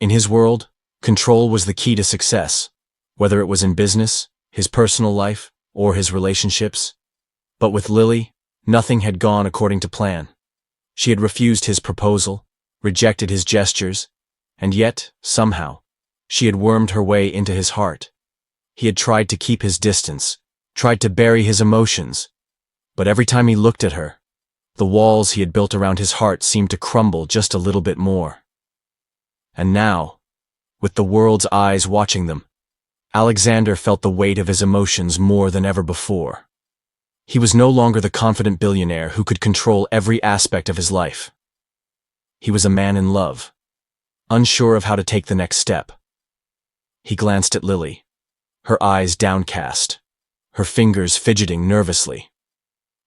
In his world, control was the key to success, whether it was in business, his personal life, or his relationships. But with Lily, nothing had gone according to plan. She had refused his proposal, rejected his gestures, and yet, somehow, she had wormed her way into his heart. He had tried to keep his distance, tried to bury his emotions, but every time he looked at her, the walls he had built around his heart seemed to crumble just a little bit more. And now, with the world's eyes watching them, Alexander felt the weight of his emotions more than ever before. He was no longer the confident billionaire who could control every aspect of his life. He was a man in love, unsure of how to take the next step. He glanced at Lily, her eyes downcast, her fingers fidgeting nervously.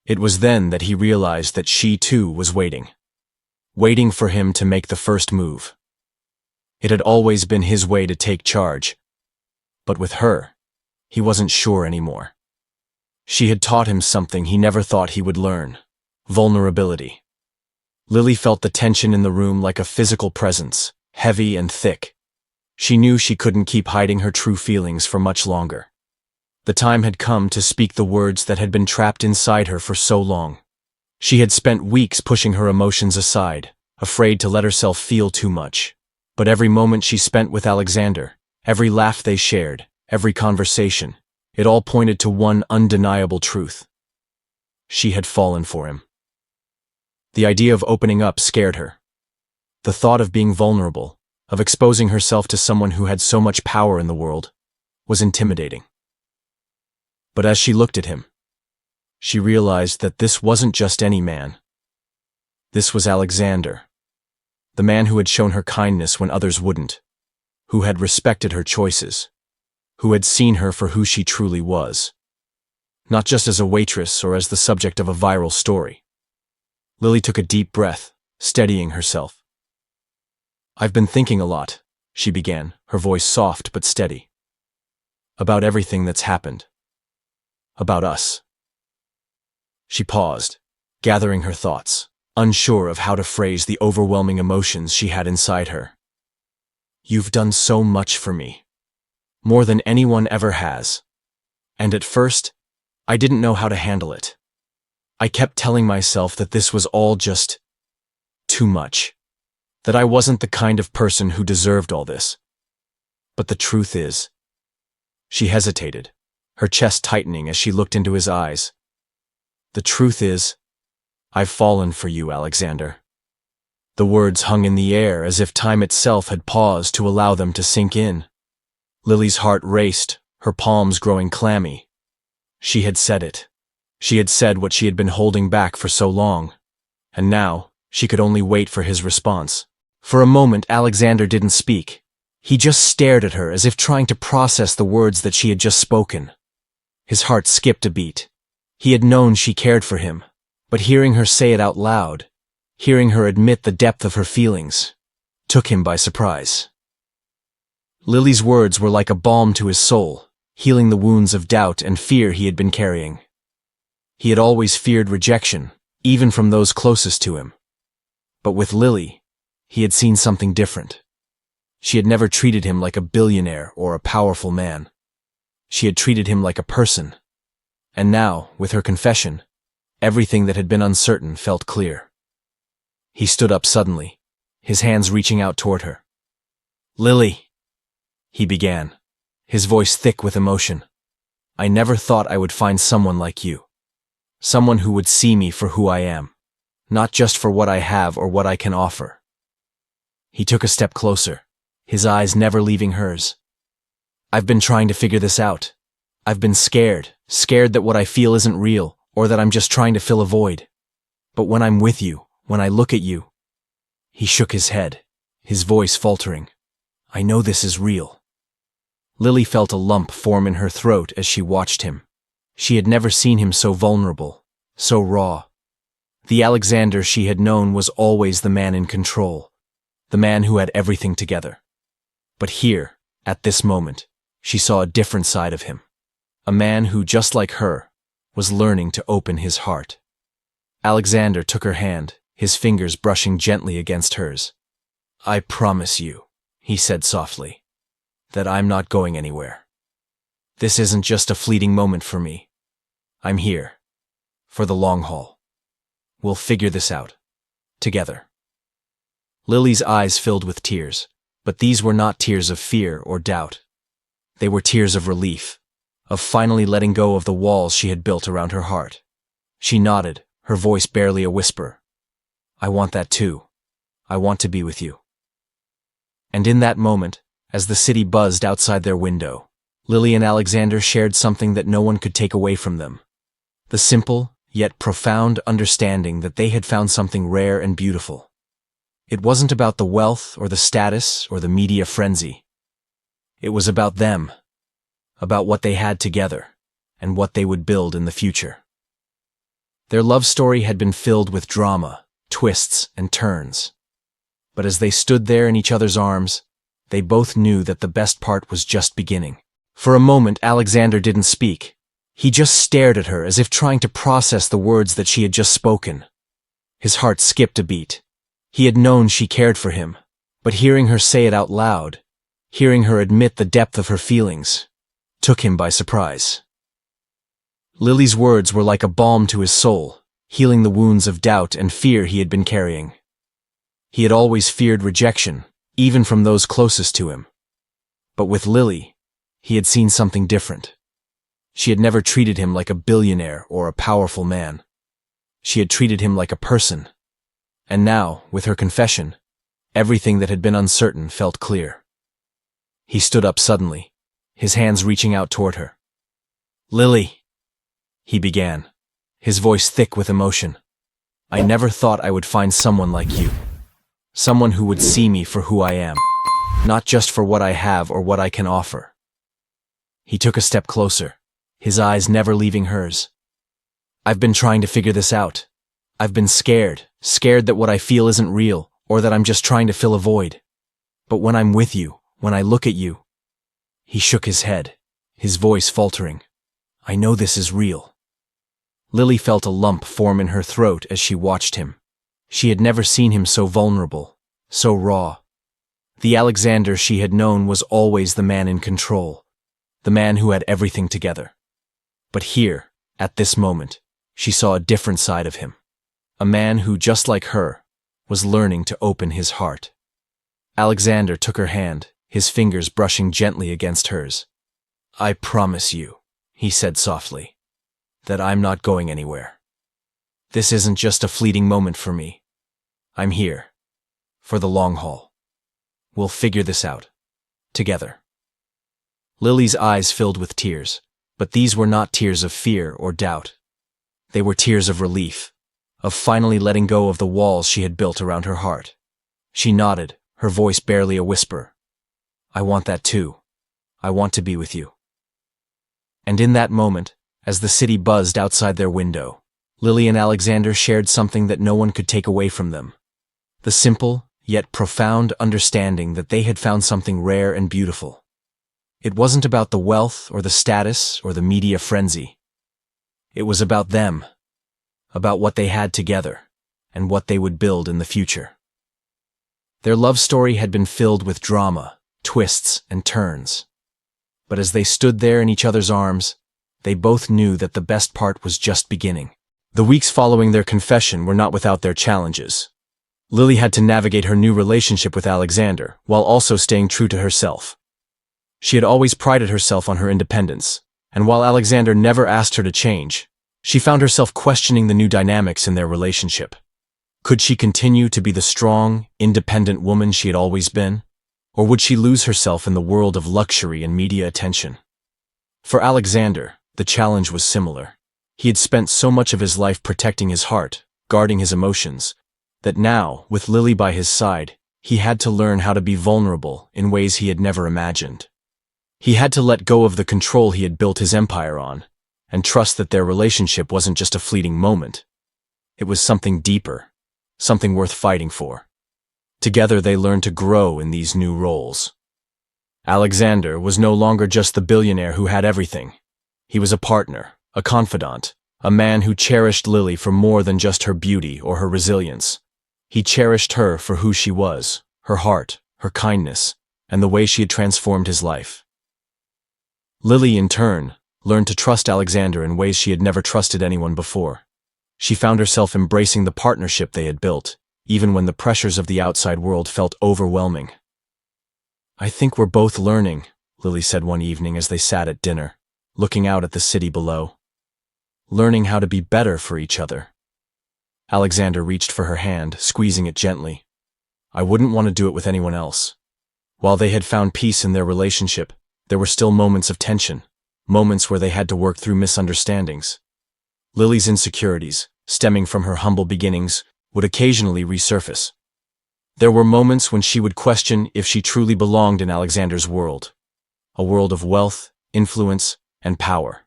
It was then that he realized that she too was waiting for him to make the first move. It had always been his way to take charge, but with her, he wasn't sure anymore. She had taught him something he never thought he would learn: vulnerability. Lily felt the tension in the room like a physical presence, heavy and thick. She knew she couldn't keep hiding her true feelings for much longer. The time had come to speak the words that had been trapped inside her for so long. She had spent weeks pushing her emotions aside, afraid to let herself feel too much. But every moment she spent with Alexander, every laugh they shared, every conversation, it all pointed to one undeniable truth. She had fallen for him. The idea of opening up scared her. The thought of being vulnerable, of exposing herself to someone who had so much power in the world, was intimidating. But as she looked at him, she realized that this wasn't just any man. This was Alexander, the man who had shown her kindness when others wouldn't, who had respected her choices, who had seen her for who she truly was, not just as a waitress or as the subject of a viral story. Lily took a deep breath, steadying herself. "I've been thinking a lot," she began, her voice soft but steady. "About everything that's happened. About us." She paused, gathering her thoughts, unsure of how to phrase the overwhelming emotions she had inside her. "You've done so much for me. More than anyone ever has. And at first, I didn't know how to handle it. I kept telling myself that this was all just too much, that I wasn't the kind of person who deserved all this. But the truth is..." She hesitated, her chest tightening as she looked into his eyes. "The truth is, I've fallen for you, Alexander." The words hung in the air as if time itself had paused to allow them to sink in. Lily's heart raced, her palms growing clammy. She had said it. She had said what she had been holding back for so long. And now, she could only wait for his response. For a moment, Alexander didn't speak. He just stared at her as if trying to process the words that she had just spoken. His heart skipped a beat. He had known she cared for him, but hearing her say it out loud, hearing her admit the depth of her feelings, took him by surprise. Lily's words were like a balm to his soul, healing the wounds of doubt and fear he had been carrying. He had always feared rejection, even from those closest to him. But with Lily, he had seen something different. She had never treated him like a billionaire or a powerful man. She had treated him like a person. And now, with her confession, everything that had been uncertain felt clear. He stood up suddenly, his hands reaching out toward her. "Lily," he began, his voice thick with emotion. "I never thought I would find someone like you. Someone who would see me for who I am, not just for what I have or what I can offer." He took a step closer, his eyes never leaving hers. "I've been trying to figure this out. I've been scared that what I feel isn't real, or that I'm just trying to fill a void. But when I'm with you, when I look at you—" He shook his head, his voice faltering. "I know this is real." Lily felt a lump form in her throat as she watched him. She had never seen him so vulnerable, so raw. The Alexander she had known was always the man in control, the man who had everything together. But here, at this moment, she saw a different side of him. A man who, just like her, was learning to open his heart. Alexander took her hand, his fingers brushing gently against hers. "I promise you," he said softly, "that I'm not going anywhere. This isn't just a fleeting moment for me. I'm here. For the long haul. We'll figure this out. Together." Lily's eyes filled with tears, but these were not tears of fear or doubt. They were tears of relief, of finally letting go of the walls she had built around her heart. She nodded, her voice barely a whisper. "I want that too. I want to be with you." And in that moment, as the city buzzed outside their window, Lily and Alexander shared something that no one could take away from them. The simple, yet profound understanding that they had found something rare and beautiful. It wasn't about the wealth or the status or the media frenzy. It was about them, about what they had together, and what they would build in the future. Their love story had been filled with drama, twists, and turns. But as they stood there in each other's arms, they both knew that the best part was just beginning. For a moment, Alexander didn't speak. He just stared at her as if trying to process the words that she had just spoken. His heart skipped a beat. He had known she cared for him, but hearing her say it out loud, hearing her admit the depth of her feelings, took him by surprise. Lily's words were like a balm to his soul, healing the wounds of doubt and fear he had been carrying. He had always feared rejection, even from those closest to him. But with Lily, he had seen something different. She had never treated him like a billionaire or a powerful man. She had treated him like a person. And now, with her confession, everything that had been uncertain felt clear. He stood up suddenly, his hands reaching out toward her. "Lily," he began, his voice thick with emotion. "I never thought I would find someone like you. Someone who would see me for who I am, not just for what I have or what I can offer." He took a step closer, his eyes never leaving hers. "I've been trying to figure this out. I've been scared that what I feel isn't real, or that I'm just trying to fill a void. But when I'm with you, when I look at you—" He shook his head, his voice faltering. "I know this is real." Lily felt a lump form in her throat as she watched him. She had never seen him so vulnerable, so raw. The Alexander she had known was always the man in control, the man who had everything together. But here, at this moment, she saw a different side of him. A man who, just like her, was learning to open his heart. Alexander took her hand, his fingers brushing gently against hers. "I promise you," he said softly, "that I'm not going anywhere. This isn't just a fleeting moment for me. I'm here. For the long haul. We'll figure this out. Together." Lily's eyes filled with tears, but these were not tears of fear or doubt. They were tears of relief, of finally letting go of the walls she had built around her heart. She nodded, her voice barely a whisper. "I want that too. I want to be with you." And in that moment, as the city buzzed outside their window, Lily and Alexander shared something that no one could take away from them. The simple, yet profound understanding that they had found something rare and beautiful. It wasn't about the wealth or the status or the media frenzy. It was about them, about what they had together, and what they would build in the future. Their love story had been filled with drama, twists, and turns. But as they stood there in each other's arms, they both knew that the best part was just beginning. The weeks following their confession were not without their challenges. Lily had to navigate her new relationship with Alexander while also staying true to herself. She had always prided herself on her independence, and while Alexander never asked her to change, she found herself questioning the new dynamics in their relationship. Could she continue to be the strong, independent woman she had always been? Or would she lose herself in the world of luxury and media attention? For Alexander, the challenge was similar. He had spent so much of his life protecting his heart, guarding his emotions, that now, with Lily by his side, he had to learn how to be vulnerable in ways he had never imagined. He had to let go of the control he had built his empire on, and trust that their relationship wasn't just a fleeting moment. It was something deeper, something worth fighting for. Together they learned to grow in these new roles. Alexander was no longer just the billionaire who had everything. He was a partner, a confidant, a man who cherished Lily for more than just her beauty or her resilience. He cherished her for who she was, her heart, her kindness, and the way she had transformed his life. Lily, in turn, learned to trust Alexander in ways she had never trusted anyone before. She found herself embracing the partnership they had built, even when the pressures of the outside world felt overwhelming. "I think we're both learning," Lily said one evening as they sat at dinner, looking out at the city below. "Learning how to be better for each other." Alexander reached for her hand, squeezing it gently. "I wouldn't want to do it with anyone else." While they had found peace in their relationship, there were still moments of tension, moments where they had to work through misunderstandings. Lily's insecurities, stemming from her humble beginnings, would occasionally resurface. There were moments when she would question if she truly belonged in Alexander's world, a world of wealth, influence, and power.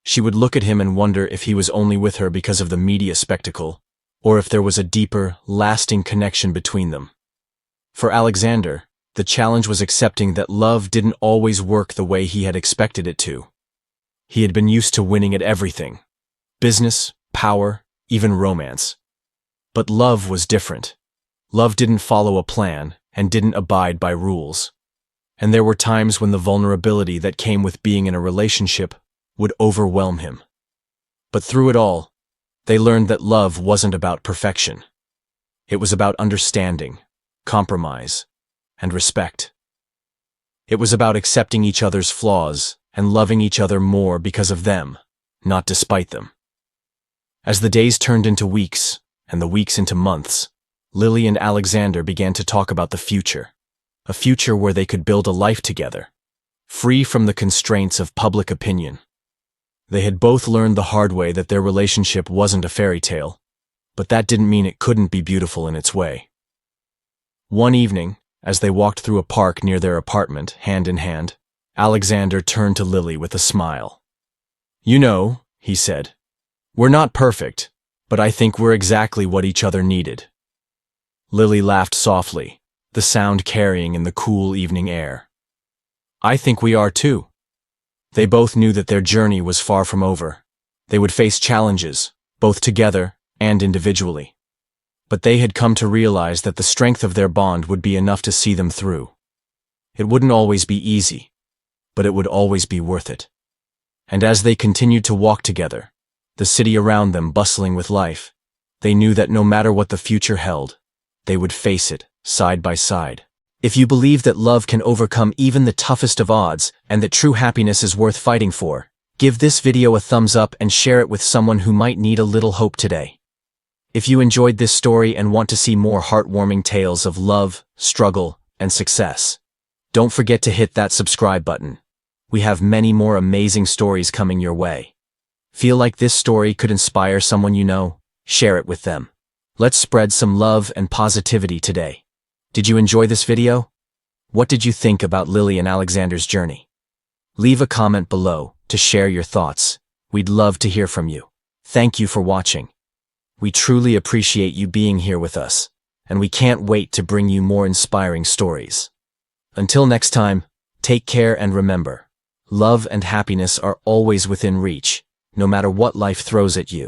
She would look at him and wonder if he was only with her because of the media spectacle, or if there was a deeper, lasting connection between them. For Alexander, the challenge was accepting that love didn't always work the way he had expected it to. He had been used to winning at everything: business, power, even romance. But love was different. Love didn't follow a plan and didn't abide by rules. And there were times when the vulnerability that came with being in a relationship would overwhelm him. But through it all, they learned that love wasn't about perfection. It was about understanding, compromise, and respect. It was about accepting each other's flaws and loving each other more because of them, not despite them. As the days turned into weeks, and the weeks into months, Lily and Alexander began to talk about the future, a future where they could build a life together, free from the constraints of public opinion. They had both learned the hard way that their relationship wasn't a fairy tale, but that didn't mean it couldn't be beautiful in its way. One evening, as they walked through a park near their apartment, hand in hand, Alexander turned to Lily with a smile. "You know," he said, "we're not perfect, but I think we're exactly what each other needed." Lily laughed softly, the sound carrying in the cool evening air. "I think we are too." They both knew that their journey was far from over. They would face challenges, both together and individually. But they had come to realize that the strength of their bond would be enough to see them through. It wouldn't always be easy, but it would always be worth it. And as they continued to walk together, the city around them bustling with life, they knew that no matter what the future held, they would face it side by side. If you believe that love can overcome even the toughest of odds and that true happiness is worth fighting for, give this video a thumbs up and share it with someone who might need a little hope today. If you enjoyed this story and want to see more heartwarming tales of love, struggle, and success, don't forget to hit that subscribe button. We have many more amazing stories coming your way. Feel like this story could inspire someone you know? Share it with them. Let's spread some love and positivity today. Did you enjoy this video? What did you think about Lily and Alexander's journey? Leave a comment below to share your thoughts. We'd love to hear from you. Thank you for watching. We truly appreciate you being here with us, and we can't wait to bring you more inspiring stories. Until next time, take care and remember, love and happiness are always within reach, no matter what life throws at you.